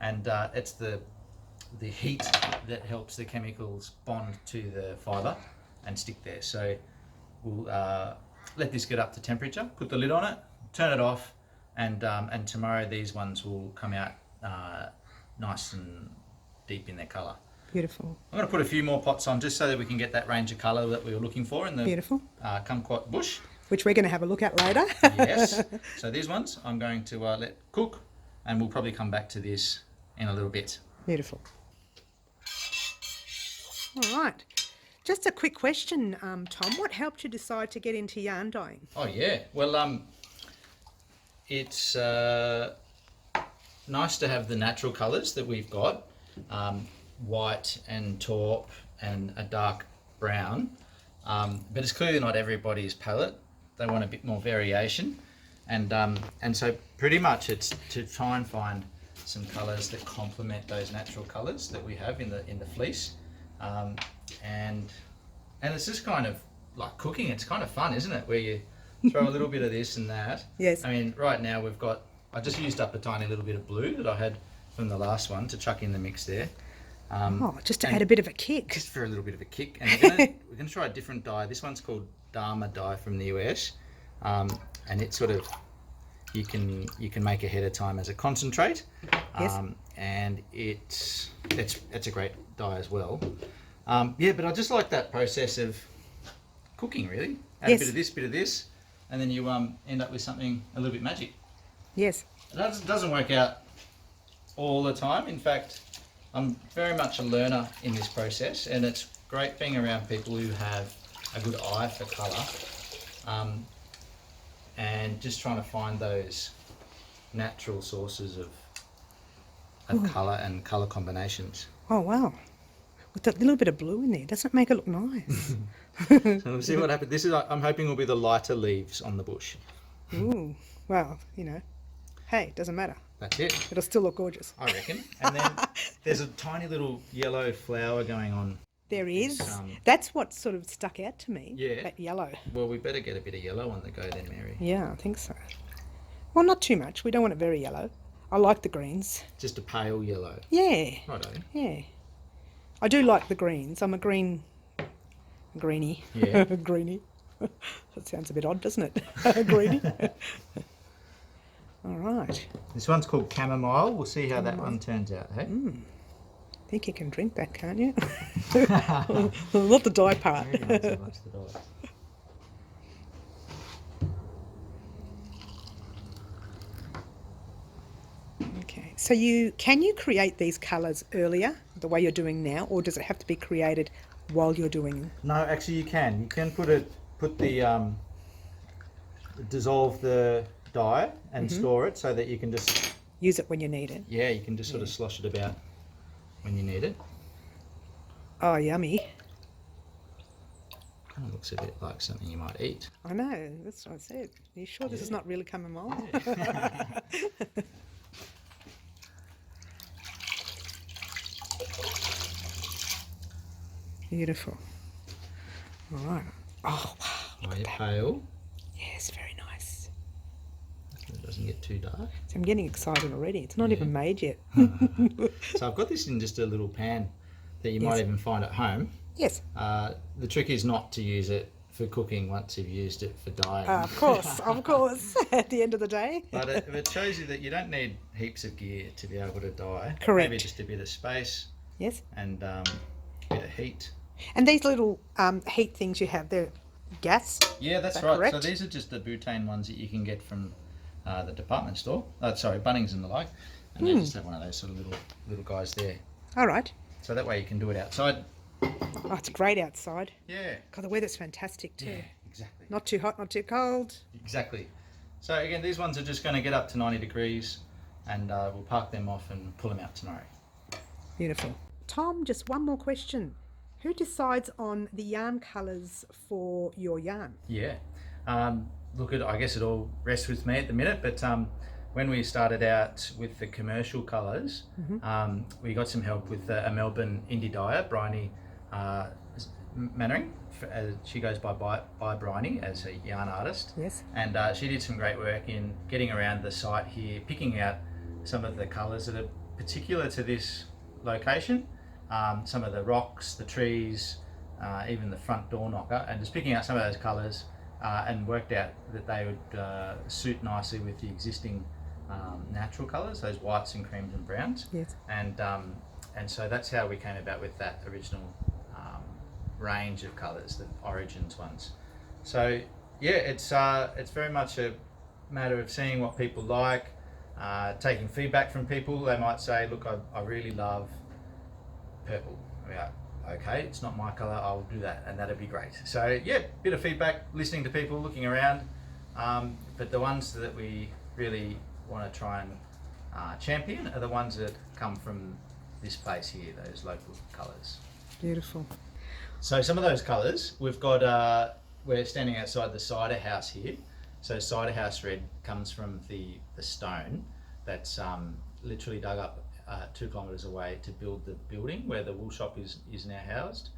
S2: And it's the heat that helps the chemicals bond to the fibre and stick there. So we'll let this get up to temperature, put the lid on it, turn it off, and tomorrow these ones will come out nice and deep in their colour.
S1: Beautiful.
S2: I'm going to put a few more pots on just so that we can get that range of colour that we were looking for in the
S1: Beautiful.
S2: kumquat bush.
S1: Which we're going to have a look at later.
S2: Yes. So these ones I'm going to let cook, and we'll probably come back to this in a little bit.
S1: Beautiful. All right. Just a quick question, Tom. What helped you decide to get into yarn dyeing?
S2: Oh yeah. Well, it's nice to have the natural colours that we've got, white and taupe and a dark brown, but it's clearly not everybody's palette. They want a bit more variation, and so pretty much it's to try and find some colours that complement those natural colours that we have in the fleece, and it's just kind of like cooking. It's kind of fun, isn't it? Where you throw a little bit of this and that.
S1: Yes.
S2: I mean, right now I just used up a tiny little bit of blue that I had from the last one to chuck in the mix there.
S1: Just to add a bit of a kick.
S2: Just for a little bit of a kick. And we're gonna try a different dye. This one's called Dharma Dye from the US, and it's sort of you can make ahead of time as a concentrate.
S1: Yes.
S2: And it's a great dye as well. But I just like that process of cooking, really. Add
S1: Yes.
S2: a bit of this, and then you end up with something a little bit magic.
S1: Yes.
S2: It doesn't work out all the time. In fact, I'm very much a learner in this process, and it's great being around people who have a good eye for colour, and just trying to find those natural sources of colour and colour combinations.
S1: Oh, wow. With that little bit of blue in there, doesn't it make it look nice?
S2: So we'll see what happens. This is, I'm hoping, will be the lighter leaves on the bush.
S1: Ooh, well, hey, doesn't matter.
S2: That's it,
S1: It'll still look gorgeous.
S2: I reckon. And then there's a tiny little yellow flower going on.
S1: There is. That's what sort of stuck out to me.
S2: Yeah.
S1: That yellow.
S2: Well, we better get a bit of yellow on the go then, Mary.
S1: Yeah, I think so. Well, not too much. We don't want it very yellow. I like the greens.
S2: Just a pale yellow.
S1: Yeah.
S2: Righto.
S1: Yeah. I do like the greens. I'm a greenie.
S2: Yeah.
S1: Greenie. That sounds a bit odd, doesn't it? Greenie. All right.
S2: This one's called Chamomile. We'll see how that one turns out, hey?
S1: I think you can drink that, can't you? Not the dye part.
S2: Very nice, I like the dye.
S1: Okay. So can you create these colours earlier, the way you're doing now, or does it have to be created while you're doing?
S2: No, actually you can. You can dissolve the dye and store it so that you can just
S1: Use it when you need it.
S2: Yeah, you can just sort of slosh it about when you need it.
S1: Oh, yummy.
S2: Kind of looks a bit like something you might eat.
S1: I know, that's what I said. Are you sure this is not really chamomile? Beautiful. All right. Oh, wow.
S2: Oh, yeah, pale.
S1: Yes, very nice.
S2: It doesn't get too dark.
S1: So I'm getting excited already. It's not even made yet.
S2: So I've got this in just a little pan that you
S1: Yes.
S2: might even find at home.
S1: Yes.
S2: The trick is not to use it for cooking once you've used it for dyeing.
S1: Of course. At the end of the day.
S2: But it shows you that you don't need heaps of gear to be able to dye.
S1: Correct.
S2: Maybe just a bit of space
S1: Yes.
S2: and a bit of heat.
S1: And these little heat things you have, they're gas?
S2: Yeah, that's
S1: that
S2: right.
S1: correct?
S2: So these are just the butane ones that you can get from the department store. Bunnings and the like. And they just have one of those sort of little guys there.
S1: All right.
S2: So that way you can do it outside.
S1: Oh, it's great outside.
S2: Yeah.
S1: God, the weather's fantastic too.
S2: Yeah, exactly.
S1: Not too hot, not too cold.
S2: Exactly. So again, these ones are just going to get up to 90 degrees and we'll park them off and pull them out tomorrow.
S1: Beautiful. Tom, just one more question. Who decides on the yarn colours for your yarn?
S2: Yeah. I guess it all rests with me at the minute, but when we started out with the commercial colours, we got some help with a Melbourne indie dyer, Bryony Mannering. She goes by Bryony as a yarn artist.
S1: Yes.
S2: And she did some great work in getting around the site here, picking out some of the colours that are particular to this location, some of the rocks, the trees, even the front door knocker, and just picking out some of those colours and worked out that they would suit nicely with the existing natural colours, those whites and creams and browns.
S1: Yes.
S2: And so that's how we came about with that original range of colours, the Origins ones. So yeah, it's very much a matter of seeing what people like, taking feedback from people. They might say, look, I really love purple. Yeah, okay, it's not my colour, I'll do that, and that'd be great. So yeah, bit of feedback, listening to people, looking around, but the ones that we really want to try and champion are the ones that come from this place here, those local colours.
S1: Beautiful.
S2: So some of those colours, we've got, we're standing outside the cider house here. So cider house red comes from the stone that's literally dug up 2 kilometres away to build the building where the wool shop is now housed.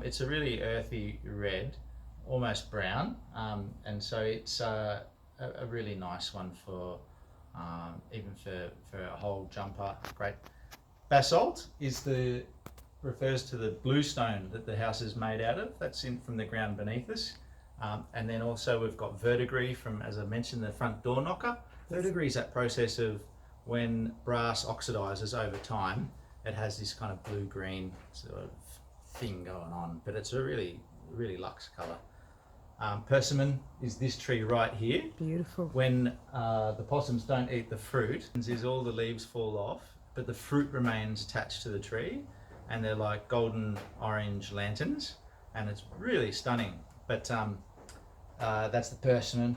S2: It's a really earthy red, almost brown, and so it's a really nice one for even for a whole jumper. Great. Basalt refers to the blue stone that the house is made out of. That's in from the ground beneath us. And then also we've got verdigris from, as I mentioned, the front door knocker. Verdigris is that process of when brass oxidizes over time, it has this kind of blue-green sort of thing going on, but it's a really, really luxe colour. Persimmon is this tree right here.
S1: Beautiful.
S2: When the possums don't eat the fruit, is all the leaves fall off, but the fruit remains attached to the tree, and they're like golden orange lanterns, and it's really stunning. But that's the persimmon.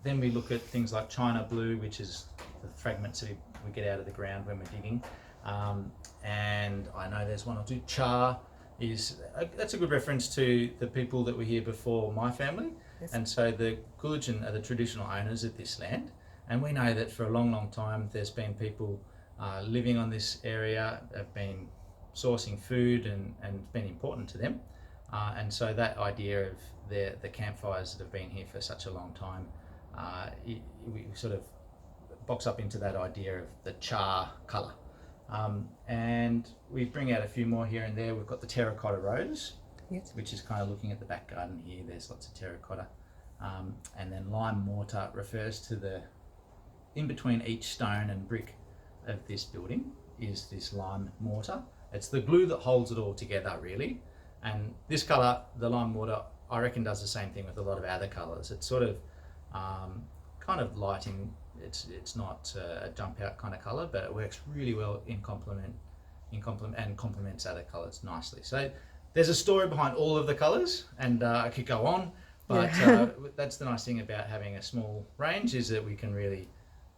S2: Then we look at things like China blue, which is the fragments that we get out of the ground when we're digging. And I know there's one or two. Char that's a good reference to the people that were here before my family.
S1: Yes.
S2: And so the Gulidjan are the traditional owners of this land. And we know that for a long, long time, there's been people living on this area, have been sourcing food and been important to them. And so that idea of the campfires that have been here for such a long time, we sort of box up into that idea of the char colour. And we bring out a few more here and there. We've got the terracotta rose,
S1: Yes.
S2: which is kind of looking at the back garden here. There's lots of terracotta. And then lime mortar refers to the, in between each stone and brick of this building is this lime mortar. It's the glue that holds it all together, really. And this colour, the lime mortar, I reckon does the same thing with a lot of other colours. It's sort of kind of lighting. It's not a jump out kind of colour, but it works really well in complement and complements other colours nicely. So there's a story behind all of the colours, and I could go on, but that's the nice thing about having a small range, is that we can really,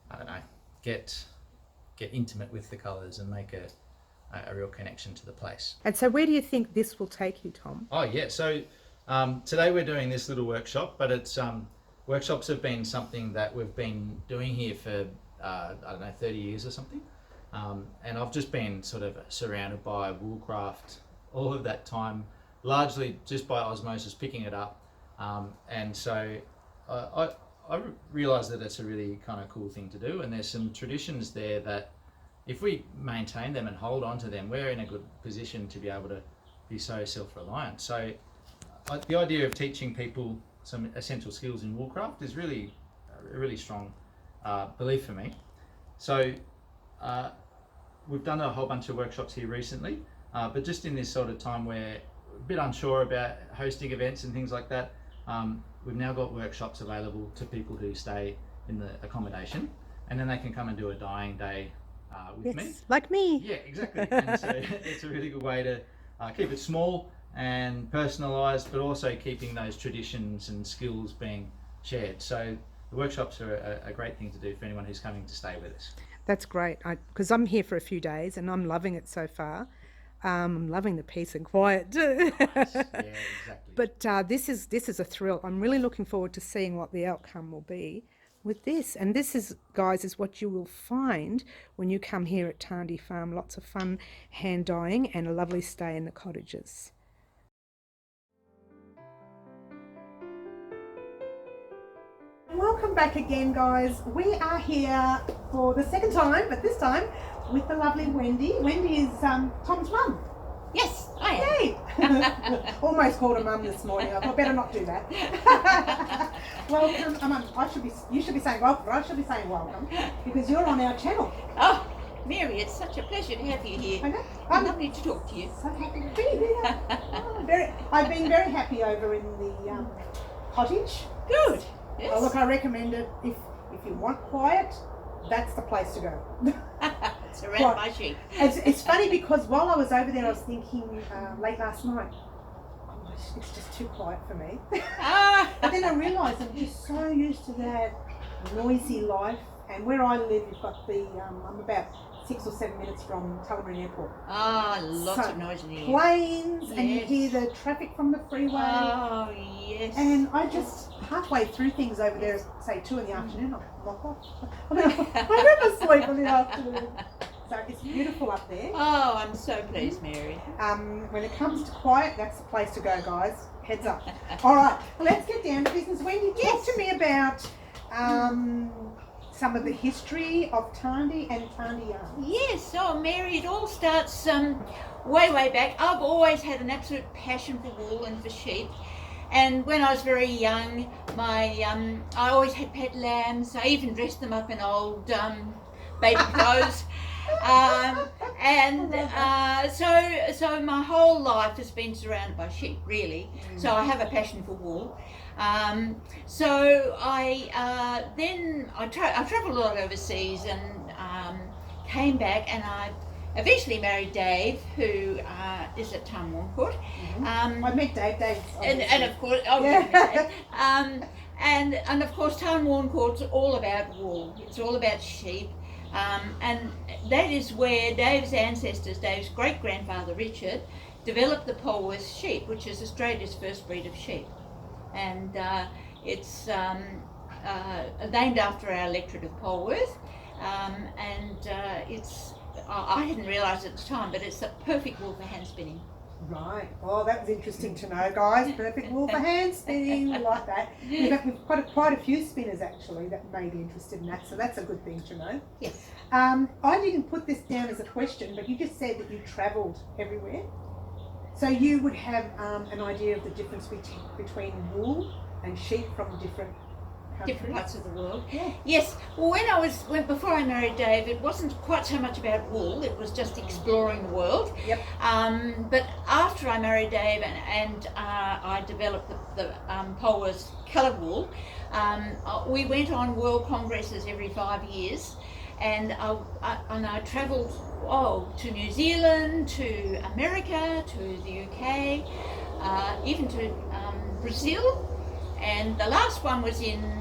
S2: I don't know, get intimate with the colours and make a real connection to the place.
S1: And so where do you think this will take you, Tom?
S2: Oh yeah, so today we're doing this little workshop, but it's workshops have been something that we've been doing here for I don't know, 30 years or something, and I've just been sort of surrounded by woolcraft all of that time, largely just by osmosis, picking it up. And so I realise that it's a really kind of cool thing to do, and there's some traditions there that if we maintain them and hold on to them, we're in a good position to be able to be so self-reliant. So the idea of teaching people some essential skills in woolcraft is really a really strong belief for me. So we've done a whole bunch of workshops here recently, but just in this sort of time where we're a bit unsure about hosting events and things like that, we've now got workshops available to people who stay in the accommodation, and then they can come and do a dyeing day with me.
S1: Like me.
S2: Yeah, exactly. And so it's a really good way to keep it small and personalised, but also keeping those traditions and skills being shared. So the workshops are a great thing to do for anyone who's coming to stay with us.
S1: That's great, because I'm here for a few days and I'm loving it so far. I'm loving the peace and quiet too.
S2: Yeah, exactly.
S1: But this is a thrill. I'm really looking forward to seeing what the outcome will be with this. And this is, guys, is what you will find when you come here at Tarndie Farm. Lots of fun hand dyeing and a lovely stay in the cottages. Welcome back again, guys. We are here for the second time, but this time with the lovely Wendy. Wendy is Tom's mum.
S3: Yes, I am.
S1: Yay! Almost called her mum this morning. I thought better not do that. Welcome. You should be saying welcome. I should be saying welcome because you're on our channel.
S3: Oh, Mary, it's such a pleasure to have you here.
S1: I know.
S3: I'm lovely to talk to you.
S1: So happy to be here. I've been very happy over in the cottage.
S3: Good. Yes.
S1: Oh, look, I recommend it. If you want quiet, that's the place to go.
S3: It's around my sheep.
S1: It's funny because while I was over there, I was thinking late last night, oh, it's just too quiet for me. But then I realised I'm just so used to that noisy life. And where I live, you've got I'm about 6 or 7 minutes from Tarndwarncoort Airport.
S3: Lots of noise in the air.
S1: Planes, and you hear the traffic from the freeway.
S3: Oh, yes.
S1: And I just, halfway through things over there, say 2 in the afternoon, I'm like, oh, I never sleep in the afternoon. So it's beautiful up there.
S3: Oh, I'm so pleased, Mary.
S1: When it comes to quiet, that's the place to go, guys. Heads up. All right, let's get down to business. Wendy, talk to me about some of the history of Tarndie and Tarndie yarn.
S3: Yes, Mary, it all starts way back. I've always had an absolute passion for wool and for sheep. And when I was very young, I always had pet lambs. I even dressed them up in old baby clothes. So my whole life has been surrounded by sheep, really. So I have a passion for wool. So I travelled a lot overseas and came back, and I eventually married Dave, who is at Tarndwarncoort.
S1: I met Dave.
S3: And of course, and of course, Tarndwarncourt's all about wool. It's all about sheep. And that is where Dave's ancestors, Dave's great-grandfather Richard, developed the Polworth sheep, which is Australia's first breed of sheep. And it's named after our electorate of Polworth. I hadn't realised at the time, but it's a perfect wool for hand spinning.
S1: Right. Oh, that was interesting to know, guys. Perfect wool for hand spinning. I like that. We've got quite a few spinners actually that may be interested in that, so that's a good thing to know.
S3: Yes.
S1: I didn't put this down as a question, but you just said that you travelled everywhere. So you would have an idea of the difference between wool and sheep from different countries?
S3: Different parts of the world.
S1: Yeah.
S3: Yes. Well, before I married Dave, it wasn't quite so much about wool. It was just exploring the world.
S1: Yep.
S3: But after I married Dave and I developed the Polworth coloured wool, we went on world congresses every 5 years, and I travelled to New Zealand, to America, to the UK, even to Brazil, and the last one was in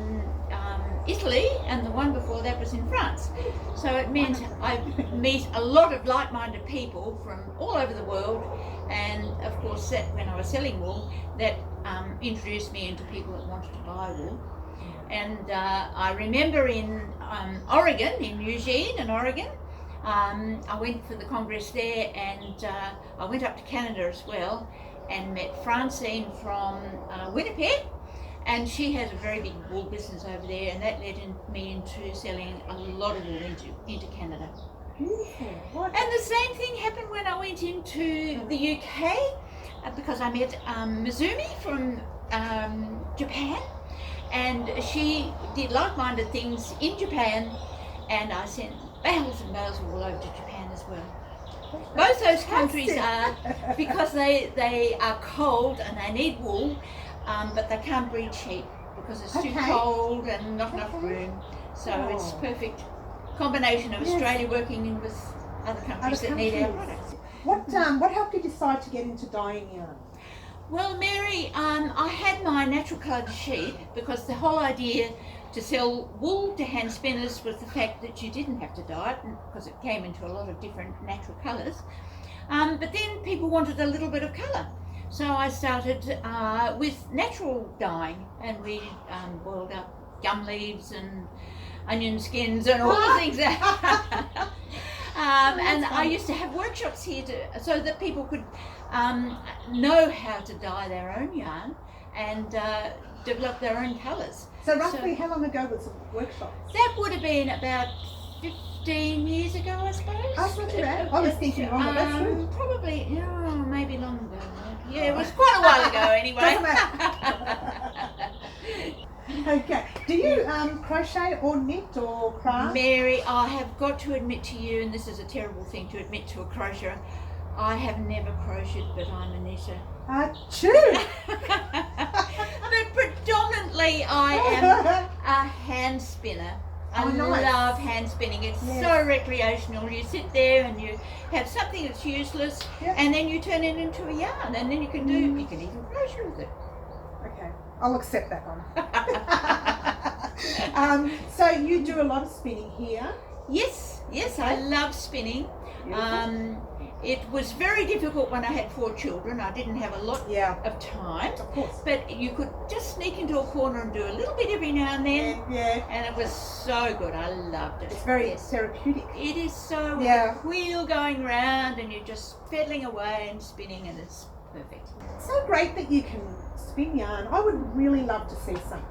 S3: Italy, and the one before that was in France. So it meant I meet a lot of like-minded people from all over the world, and of course that when I was selling wool, that introduced me into people that wanted to buy wool. And I remember in Oregon, in Eugene in Oregon, I went for the Congress there, and I went up to Canada as well, and met Francine from Winnipeg, and she has a very big wool business over there, and that led me into selling a lot of wool into Canada.
S1: Beautiful. What?
S3: And the same thing happened when I went into the UK, because I met Mizumi from Japan, and she did like-minded things in Japan, and I sent bales and bales of wool over to Japan as well. Both those countries are, because they are cold and they need wool, but they can't breed sheep because it's too cold and not enough room. So it's perfect combination of Australia working in with other countries that need our products.
S1: What helped you decide to get into dyeing yarn?
S3: Well, Mary, I had my natural coloured sheep because the whole idea to sell wool to hand spinners was the fact that you didn't have to dye it because it came into a lot of different natural colours. But then people wanted a little bit of colour. So I started with natural dyeing, and we boiled up gum leaves and onion skins and all the things that and I used to have workshops here so that people could know how to dye their own yarn and develop their own colours.
S1: So roughly how long ago was the workshop?
S3: That would have been about 15 years ago, I suppose.
S1: That's not too bad. I was thinking longer, that's good.
S3: Probably, maybe longer. Yeah, it was quite a while ago anyway.
S1: Doesn't matter. Okay. Do you crochet or knit or craft?
S3: Mary, I have got to admit to you, and this is a terrible thing to admit to a crocheter, I have never crocheted, but I'm a knitter.
S1: True.
S3: But predominantly I am a hand spinner. I love hand spinning. It's so recreational. You sit there and you have something that's useless, and then you turn it into a yarn, and then you can you can even crochet with it.
S1: Okay, I'll accept that one. So you do a lot of spinning here?
S3: Yes, I love spinning. It was very difficult when I had 4 children. I didn't have a lot of time.
S1: Of course.
S3: But you could just sneak into a corner and do a little bit every now and then. And it was so good. I loved it.
S1: It's very therapeutic.
S3: It is so with a wheel going round and you're just pedaling away and spinning, and it's perfect.
S1: So great that you can spin yarn. I would really love to see some.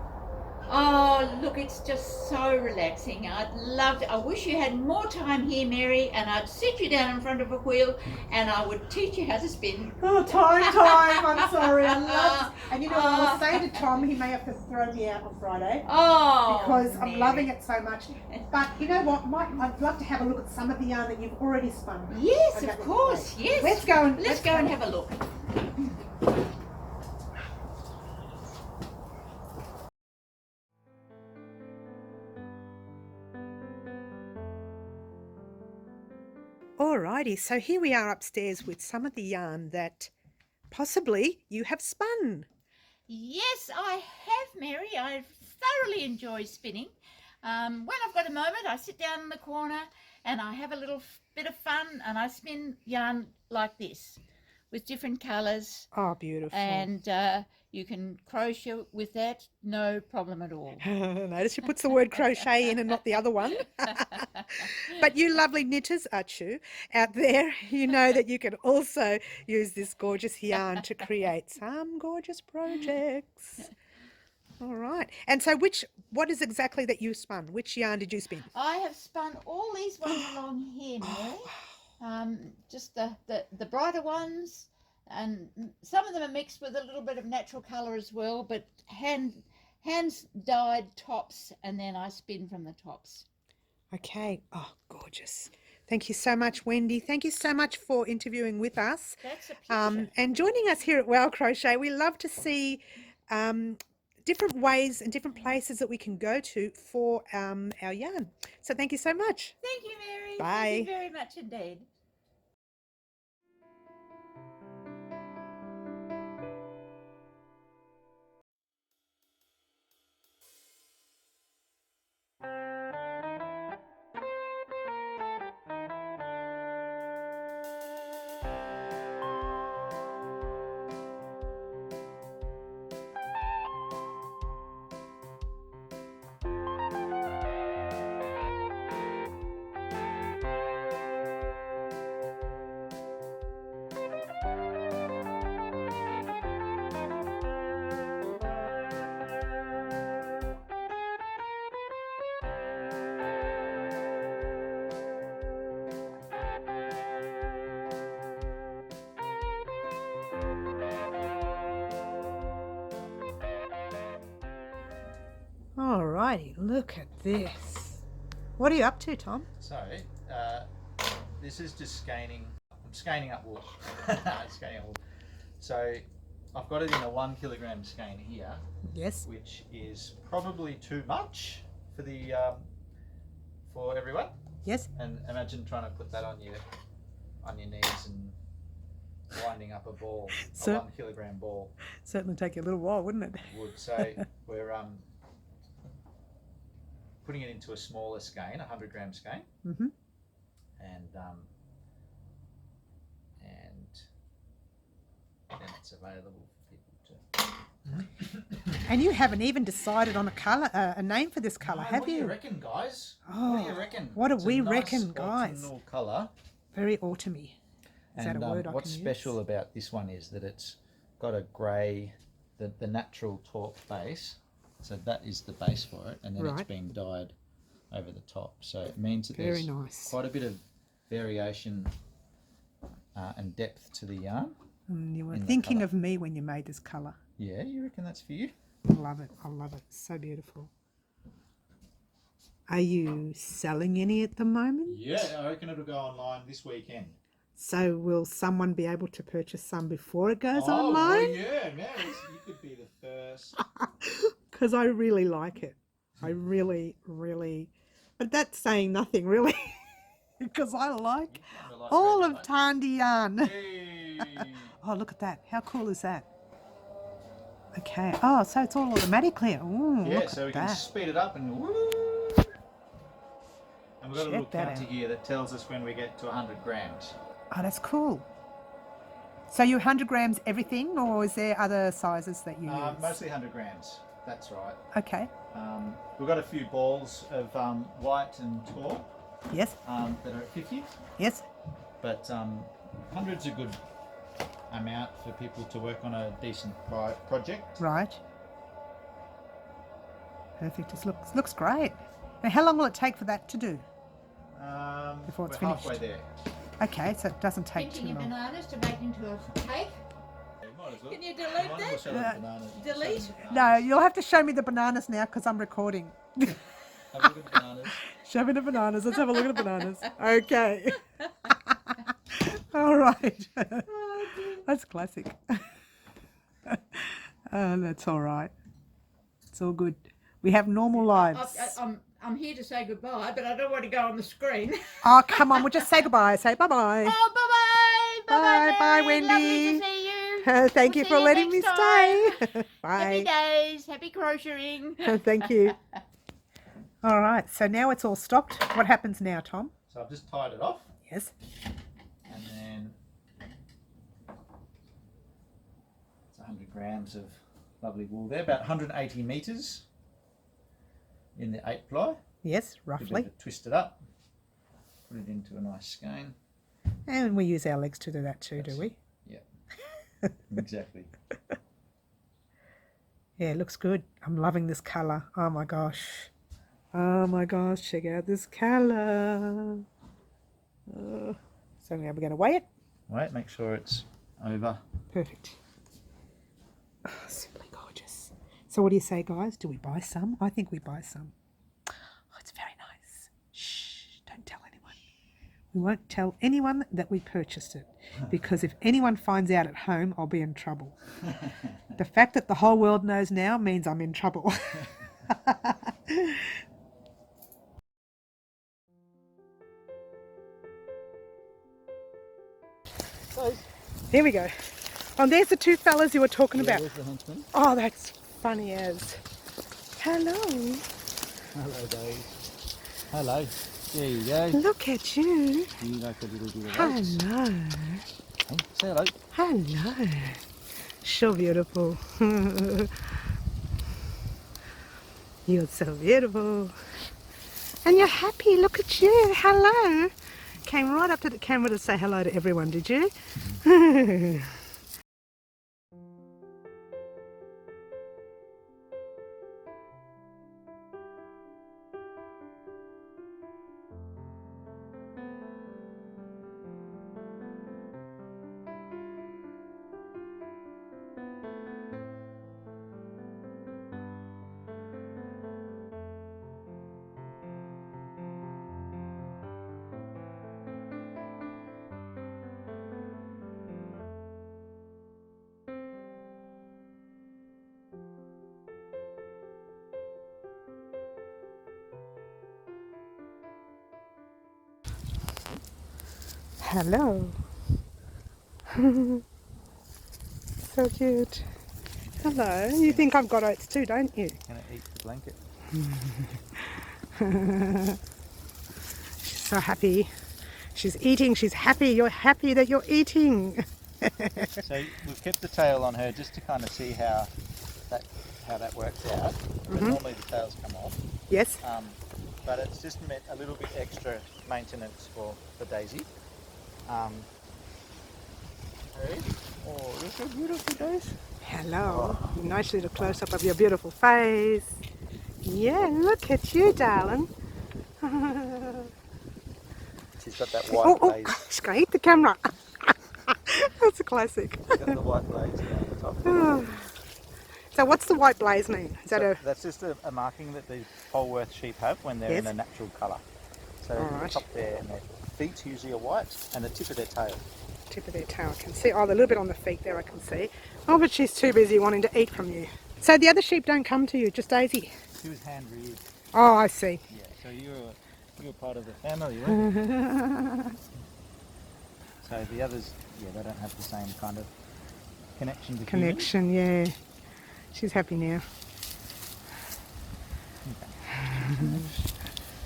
S3: Oh, look, it's just so relaxing. I'd love to. I wish you had more time here, Mary, and I'd sit you down in front of a wheel and I would teach you how to spin.
S1: Oh, time. I'm sorry. I love it. And you know, I was saying to Tom, he may have to throw me out on Friday.
S3: Oh,
S1: because
S3: Mary.
S1: I'm loving it so much. But you know what? I'd love to have a look at some of the yarn that you've already spun.
S3: Yes, of course. Yes.
S1: Let's go and
S3: have a look.
S1: Alrighty, so here we are upstairs with some of the yarn that possibly you have spun.
S3: Yes, I have, Mary. I thoroughly enjoy spinning. When I've got a moment, I sit down in the corner and I have a little bit of fun, and I spin yarn like this with different colours.
S1: Oh, beautiful.
S3: And you can crochet with that, no problem at all.
S1: Notice she puts the word crochet in and not the other one. But you lovely knitters, Achu, out there, you know that you can also use this gorgeous yarn to create some gorgeous projects. All right. And so what is exactly that you spun? Which yarn did you spin?
S3: I have spun all these ones along here, Mary. Just the brighter ones, and some of them are mixed with a little bit of natural colour as well, but hands dyed tops, and then I spin from the tops.
S1: Okay. Oh, gorgeous. Thank you so much, Wendy. Thank you so much for interviewing with us.
S3: That's a pleasure.
S1: And joining us here at Wow Crochet. We love to see different ways and different places that we can go to for our yarn. So thank you so much.
S3: Thank you, Mary.
S1: Bye.
S3: Thank you very much indeed.
S1: righty, look at this. What are you up to, Tom?
S2: So, this is just skeining. I'm skeining up wool. Skeining up wool. So, I've got it in a 1 kilogram skein here.
S1: Yes.
S2: Which is probably too much for the for everyone.
S1: Yes.
S2: And imagine trying to put that on your knees and winding up a ball, a 1 kilogram ball.
S1: Certainly take you a little while, wouldn't it?
S2: Would. So we're putting it into a smaller skein, a 100-gram skein,
S1: Mm-hmm.
S2: and then it's available for people to.
S1: And you haven't even decided on a colour, a name for this colour, have
S2: What do
S1: you?
S2: you reckon, guys?
S1: Oh,
S2: what do you reckon?
S1: What do
S2: It's
S1: we
S2: a nice
S1: reckon, guys?
S2: autumnal colour.
S1: Very autumny. Is that a word I
S2: what's
S1: can
S2: special
S1: use?
S2: about this one is that it's got a grey, the natural taupe base. So that is the base for it, and then it's
S1: Right.
S2: been dyed over the top. So it means that
S1: Very
S2: there's
S1: nice.
S2: quite a bit of variation and depth to the yarn.
S1: And you were
S2: in the
S1: thinking
S2: colour.
S1: of me when you made this colour.
S2: Yeah, you reckon that's for you?
S1: I love it. I love it. So beautiful. Are you selling any at the moment?
S2: Yeah, I reckon it'll go online this weekend.
S1: So will someone be able to purchase some before it goes
S2: Well,
S1: online?
S2: yeah, now you could be the first.
S1: Because I really like it. I really, really... But that's saying nothing, really. Because I like all of Tarndie yarn.
S2: Hey.
S1: Oh, look at that. How cool is that? Okay. Oh, so it's all automatically. Oh,
S2: Yeah,
S1: look
S2: so we
S1: at
S2: can
S1: that.
S2: speed it up and woo! And we've got a little
S1: Check that
S2: counter
S1: out.
S2: here that tells us when we get to 100 grams.
S1: Oh, that's cool. So you 100 grams everything, or is there other sizes that you use?
S2: Mostly 100 grams, that's right.
S1: Okay.
S2: We've got a few balls of white and taupe
S1: Yes.
S2: that are at 50,
S1: Yes.
S2: but 100's a good amount for people to work on a decent project.
S1: Right. Perfect. This looks great. Now, how long will it take for that to do? Before it's
S2: we're
S1: finished.
S2: halfway there.
S1: Okay, so it doesn't take
S3: Pinching
S1: too
S3: your
S1: long.
S3: bananas to make into a cake.
S2: Might as well.
S3: Can you delete
S2: Might as well
S3: that?
S2: show them the bananas.
S3: Delete?
S2: Show them the
S1: No,
S2: bananas.
S1: you'll have to show me the bananas now because I'm recording.
S2: Have a look at the bananas.
S1: Show me the bananas. Let's have a look at the bananas. Okay. All right. That's classic. That's all right. It's all good. We have normal lives.
S3: I'm here to say goodbye, but I don't want to go on the screen.
S1: Oh, come on. We'll just say goodbye. Say bye-bye.
S3: Oh, bye-bye.
S1: Bye,
S3: Bye-bye,
S1: bye,
S3: Mary.
S1: Wendy.
S3: Lovely to see you.
S1: Thank
S3: We'll
S1: you
S3: see
S1: for
S3: you
S1: letting me
S3: next
S1: stay.
S3: Happy
S1: Bye.
S3: days. Happy crocheting.
S1: Thank you. All right. So now it's all stopped. What happens now, Tom?
S2: So I've just tied it off,
S1: Yes.
S2: and then it's 100 grams of lovely wool there, about 180 metres in the 8 ply.
S1: Yes,
S2: Give it a
S1: roughly.
S2: bit of a twist it up, put it into a nice skein.
S1: And we use our legs to do that too, do we?
S2: Yeah, exactly.
S1: Yeah, it looks good. I'm loving this colour. Oh my gosh. Oh my gosh, check out this colour. Oh. So now we're going to weigh it.
S2: Wait, make sure it's over.
S1: Perfect. Oh, simply gorgeous. So what do you say, guys? Do we buy some? I think we buy some. Oh, it's very nice. Shh, don't tell anyone. We won't tell anyone that we purchased it, because if anyone finds out at home, I'll be in trouble. The fact that the whole world knows now means I'm in trouble. Here we go. Oh, there's the two fellas you were talking about.
S2: There's the huntsman.
S1: Oh, that's funny as. Hello.
S2: Hello, Dave. Hello. There you go.
S1: Look at you.
S2: You like a little bit of oats.
S1: Hello.
S2: Hey, say hello.
S1: Hello. So beautiful. You're so beautiful. And you're happy. Look at you. Hello. Came right up to the camera to say hello to everyone, did you? hello. So cute. Hello. You think I've got oats too, don't you?
S2: Gonna eat the blanket.
S1: She's so happy. She's eating. She's happy. You're happy that you're eating.
S2: So we've kept the tail on her just to kind of see how that works out. But normally the tails come off.
S1: Yes.
S2: But it's just meant a little bit extra maintenance for Daisy. Oh, you're so beautiful, Daisy.
S1: Hello. Nice little close-up of your beautiful face. Yeah, look at you, darling.
S2: She's got that white blaze.
S1: She's going to eat the camera. That's a classic.
S2: She's got the white blaze down the top.
S1: So what's the white blaze mean? Is that
S2: That's just a marking that the Polworth sheep have when they're in a natural colour. So the top there, and their feet usually are white, and the tip of their tail.
S1: Tip of their tail, I can see. Oh, a little bit on the feet there I can see. Oh, but she's too busy wanting to eat from you. So the other sheep don't come to you, just Daisy?
S2: She was hand reared.
S1: Oh, I see.
S2: Yeah, so you're part of the family, weren't you? So the others, yeah, they don't have the same kind of connection to
S1: Connection, yeah. She's happy now.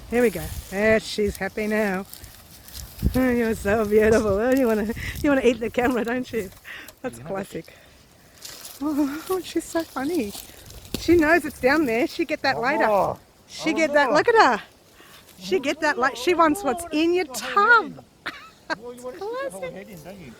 S1: There we go. There, she's happy now. Oh, you're so beautiful. Oh, you wanna eat the camera, don't you? That's classic. Oh, she's so funny. She knows it's down there. She get that later. She get that. Look at her. She get that later. She wants what's in your tub.
S2: Well, you want to stick your whole head in, don't you?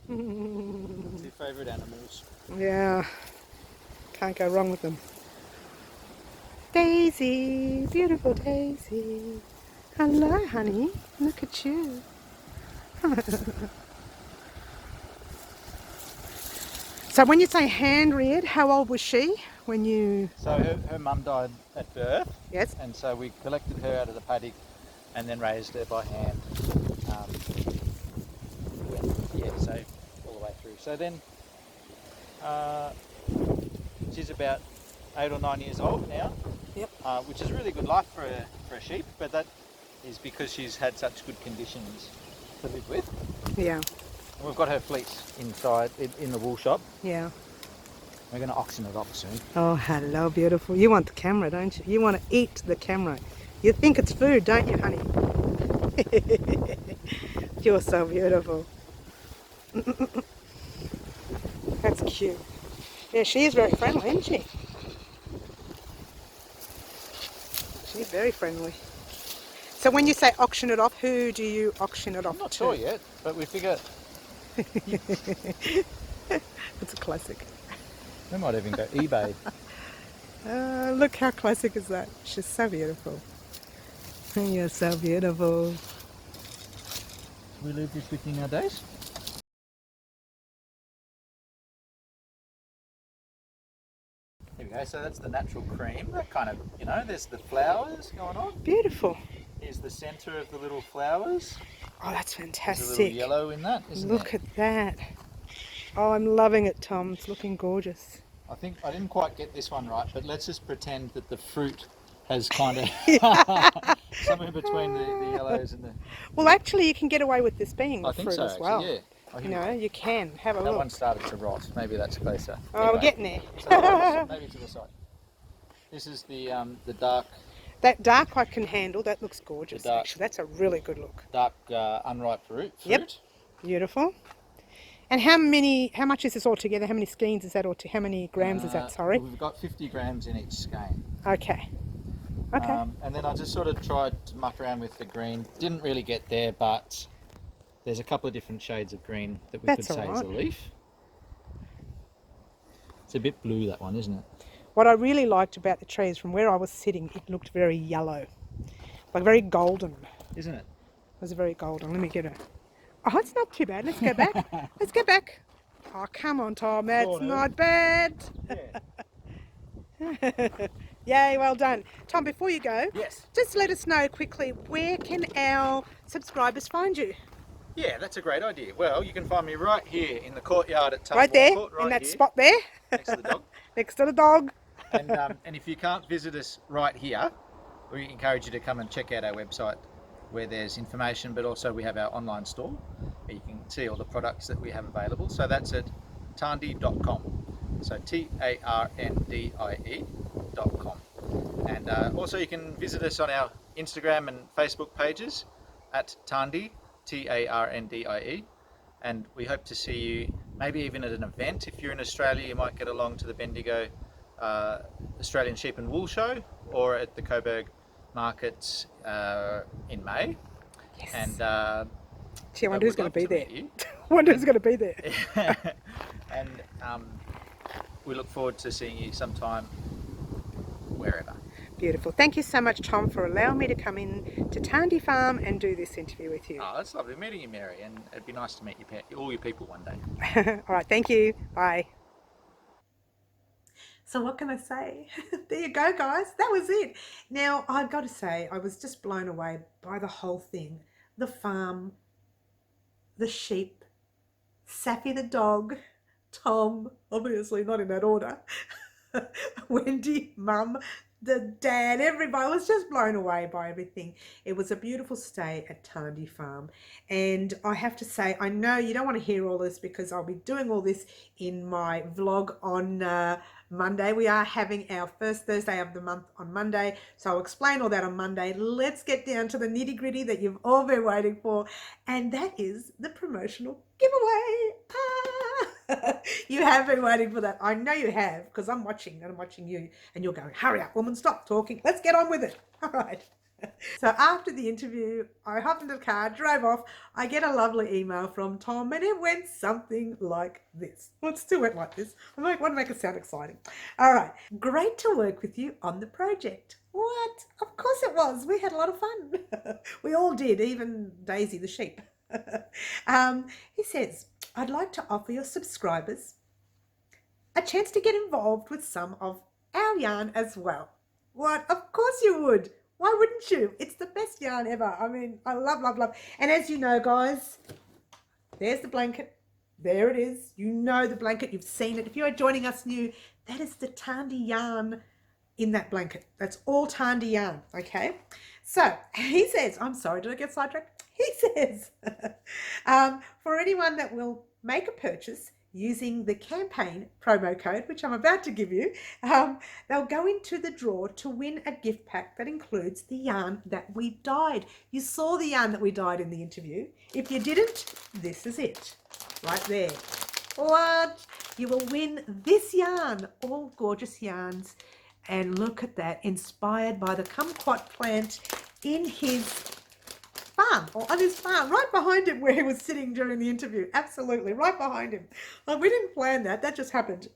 S2: What's your favourite animals?
S1: Yeah, can't go wrong with them. Daisy, beautiful Daisy. Hello, honey. Look at you. So when you say hand reared, how old was she when you...
S2: So her mum died at birth.
S1: Yes.
S2: And so we collected her out of the paddock and then raised her by hand. So all the way through. So then she's about 8 or 9 years old now.
S1: Yep.
S2: Which is a really good life for a sheep, but that is because she's had such good conditions to live with.
S1: Yeah.
S2: And we've got her fleece inside in the wool shop.
S1: Yeah.
S2: We're going to auction it off soon.
S1: Oh, hello, beautiful. You want the camera, don't you? You want to eat the camera. You think it's food, don't you, honey? You're so beautiful. That's cute. Yeah, she is very friendly, isn't she? She's very friendly. So when you say auction it off, who do you auction it off to?
S2: I'm not sure yet, but we figure...
S1: It's a classic.
S2: We might even go eBay.
S1: Look how classic is that. She's so beautiful. You're so beautiful.
S2: We leave this with you nowadays. There we go, so that's the natural cream. That kind of, you know, there's the flowers going on.
S1: Beautiful.
S2: Here's the centre of the little flowers.
S1: Oh, that's fantastic.
S2: There's a little yellow in that, isn't there?
S1: Look at that. Oh, I'm loving it, Tom. It's looking gorgeous.
S2: I think I didn't quite get this one right, but let's just pretend that the fruit has kind of somewhere between the yellows and the...
S1: Well, actually, you can get away with this being
S2: I
S1: the
S2: think
S1: fruit
S2: so,
S1: as well.
S2: actually, yeah.
S1: You know, you can. Have a
S2: that
S1: look.
S2: one started to rot. Maybe that's closer.
S1: Oh, we're getting there.
S2: So maybe to the side. This is the dark
S1: That dark I can handle. That looks gorgeous.
S2: The dark.
S1: Actually, that's a really good look.
S2: Dark unripe fruit.
S1: Yep. Beautiful. And how much is this all together? How many skeins is that, or how many grams is that? Sorry.
S2: We've got 50 grams in each skein.
S1: Okay. Okay.
S2: And then I just sort of tried to muck around with the green. Didn't really get there, but there's a couple of different shades of green that we
S1: That's
S2: could say
S1: all
S2: is a
S1: right.
S2: leaf. It's a bit blue, that one, isn't it?
S1: What I really liked about the trees, from where I was sitting, it looked very yellow, like very golden.
S2: Isn't it?
S1: It was very golden. Let me get a... Oh, it's not too bad. Let's go back. Let's go back. Oh, come on, Tom. That's
S2: Sort of.
S1: not bad.
S2: Yeah.
S1: Yay, well done. Tom, before you go,
S2: Yes.
S1: just let us know quickly, where can our subscribers find you?
S2: Yeah, that's a great idea. Well, you can find me right here in the courtyard at Tarndwarncoort.
S1: Right there,
S2: Right
S1: in that
S2: here,
S1: spot there,
S2: next to the dog.
S1: next to the dog.
S2: And if you can't visit us right here, we encourage you to come and check out our website, where there's information, but also we have our online store where you can see all the products that we have available. So that's at tarndie.com. So TARNDIE.com. And also you can visit us on our Instagram and Facebook pages at Tarndie, TARNDIE. And we hope to see you maybe even at an event. If you're in Australia, you might get along to the Bendigo Australian Sheep and Wool Show, or at the Coburg Markets in May.
S1: Yes.
S2: And
S1: Gee, I wonder who's going to be there.
S2: you.
S1: I wonder who's going to be there.
S2: And we look forward to seeing you sometime wherever.
S1: Beautiful. Thank you so much, Tom, for allowing me to come in to Tarndie Farm and do this interview with you.
S2: Oh, it's lovely meeting you, Mary, and it'd be nice to meet all your people one day.
S1: All right, thank you. Bye. So what can I say? There you go, guys. That was it. Now, I've got to say, I was just blown away by the whole thing. The farm, the sheep, Sappy the dog, Tom, obviously not in that order, Wendy, Mum, the dad, everybody was just blown away by everything. It was a beautiful stay at Tarndie Farm. And I have to say, I know you don't want to hear all this because I'll be doing all this in my vlog on Monday. We are having our first Thursday of the month on Monday, so I'll explain all that on Monday. Let's get down to the nitty gritty that you've all been waiting for, and that is the promotional giveaway. You have been waiting for that. I know you have, because I'm watching and I'm watching you, and you're going, hurry up, woman, stop talking. Let's get on with it. All right. So after the interview, I hopped into the car, drove off. I get a lovely email from Tom, and it went something like this. Well, it still went like this. I want to make it sound exciting. All right. Great to work with you on the project. What? Of course it was. We had a lot of fun. We all did, even Daisy the sheep. He says, I'd like to offer your subscribers a chance to get involved with some of our yarn as well. What? Of course you would. Why wouldn't you? It's the best yarn ever. I mean, I love, love, love. And as you know, guys, there's the blanket. There it is. You know the blanket. You've seen it. If you are joining us new, that is the Tarndie yarn in that blanket. That's all Tarndie yarn, okay? So he says, I'm sorry, did I get sidetracked? He says, for anyone that will make a purchase using the campaign promo code, which I'm about to give you, they'll go into the draw to win a gift pack that includes the yarn that we dyed. You saw the yarn that we dyed in the interview. If you didn't, this is it, right there. What? You will win this yarn, all gorgeous yarns. And look at that, inspired by the kumquat plant in his farm, or on his farm, right behind him where he was sitting during the interview. Absolutely, right behind him. Well, we didn't plan that, that just happened.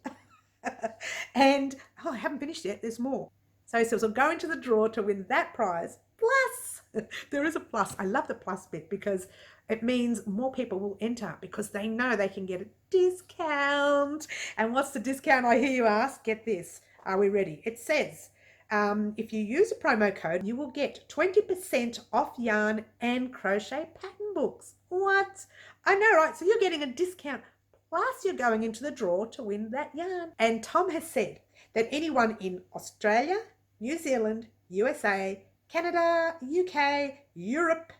S1: And, oh, I haven't finished yet, there's more. So he says, I'll go into the draw to win that prize. Plus, there is a plus. I love the plus bit because it means more people will enter because they know they can get a discount. And what's the discount, I hear you ask? Get this. Are we ready? It says, if you use a promo code, you will get 20% off yarn and crochet pattern books. What? I know, right? So you're getting a discount, plus you're going into the draw to win that yarn. And Tom has said that anyone in Australia, New Zealand, USA, Canada, UK, Europe,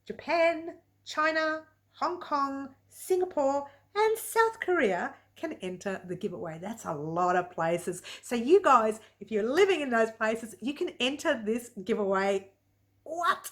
S1: Japan, China, Hong Kong, Singapore, and South Korea can enter the giveaway. That's a lot of places. So you guys, if you're living in those places, you can enter this giveaway. What?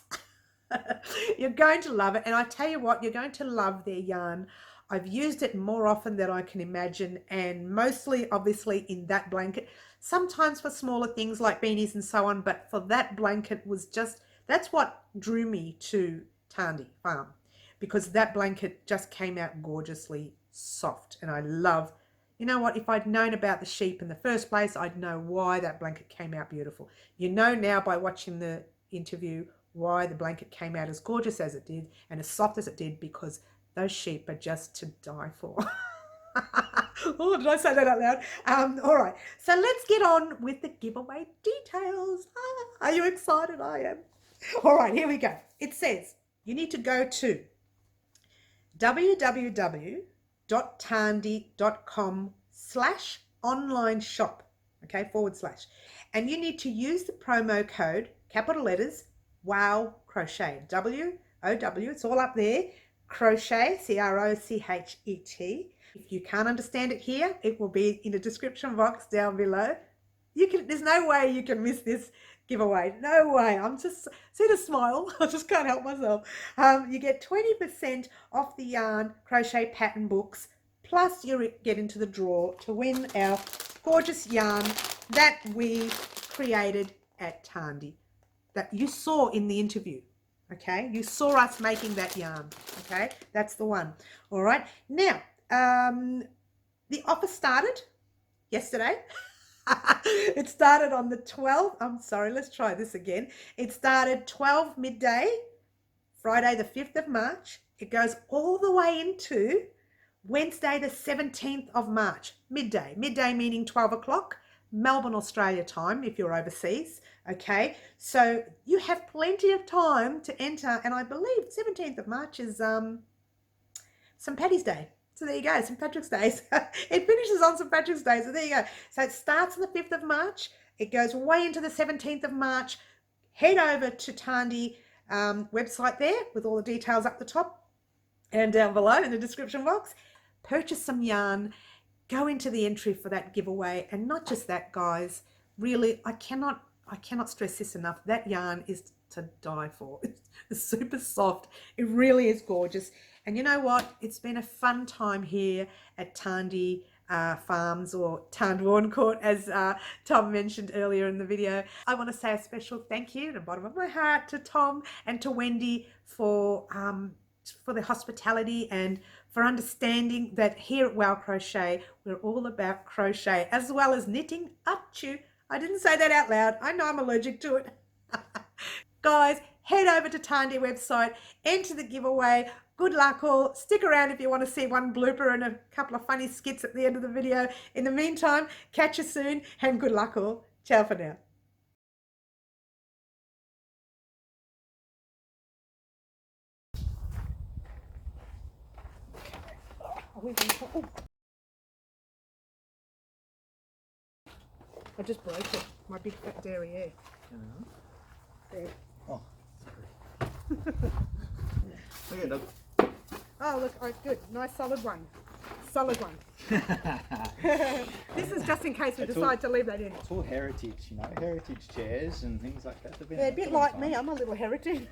S1: You're going to love it. And I tell you what, you're going to love their yarn. I've used it more often than I can imagine, and mostly obviously in that blanket, sometimes for smaller things like beanies and so on, but for that blanket was just, that's what drew me to Tarndie Farm, because that blanket just came out gorgeously soft. And I love, you know what, if I'd known about the sheep in the first place, I'd know why that blanket came out beautiful. You know now by watching the interview why the blanket came out as gorgeous as it did and as soft as it did, because those sheep are just to die for. Oh, did I say that out loud? All right, so let's get on with the giveaway details. Are you excited? I am. All right, here we go. It says you need to go to www.tarndie.com/online shop, okay, /, and you need to use the promo code, capital letters, WOW crochet, WOW, it's all up there, crochet, CROCHET. If you can't understand it here, it will be in the description box down below. There's no way you can miss this giveaway. No way. I'm just, see the smile? I just can't help myself. You get 20% off the yarn crochet pattern books, plus you get into the draw to win our gorgeous yarn that we created at Tarndie, that you saw in the interview. Okay, you saw us making that yarn. Okay, that's the one. All right, now the offer started yesterday. It started on the 12th. I'm sorry, let's try this again. It started 12 midday, Friday the 5th of March. It goes all the way into Wednesday the 17th of March, midday. Midday meaning 12 o'clock, Melbourne, Australia time if you're overseas. Okay, so you have plenty of time to enter, and I believe 17th of March is St. Paddy's Day. So there you go, St. Patrick's Day. It finishes on St. Patrick's Day, so there you go. So it starts on the 5th of March. It goes way into the 17th of March. Head over to Tarndie website there with all the details up the top and down below in the description box. Purchase some yarn, go into the entry for that giveaway. And not just that, guys, really, I cannot stress this enough. That yarn is to die for. It's super soft. It really is gorgeous. And you know what? It's been a fun time here at Tarndie Farms, or Tarndwarncoort, as Tom mentioned earlier in the video. I want to say a special thank you to the bottom of my heart to Tom and to Wendy for the hospitality and for understanding that here at Wow Crochet, we're all about crochet as well as knitting. Achoo! I didn't say that out loud. I know I'm allergic to it. Guys, head over to Tarndie website, enter the giveaway. Good luck all. Stick around if you want to see one blooper and a couple of funny skits at the end of the video. In the meantime, catch you soon and good luck all. Ciao for now. I just broke it, my big fat derriere. There.
S2: Oh, look at it.
S1: Oh, look, oh, good. Nice solid one. Solid one. This is just in case we decide to leave that in.
S2: It's all heritage, you know, heritage chairs and things like that.
S1: They're a bit like me. I'm a little heritage.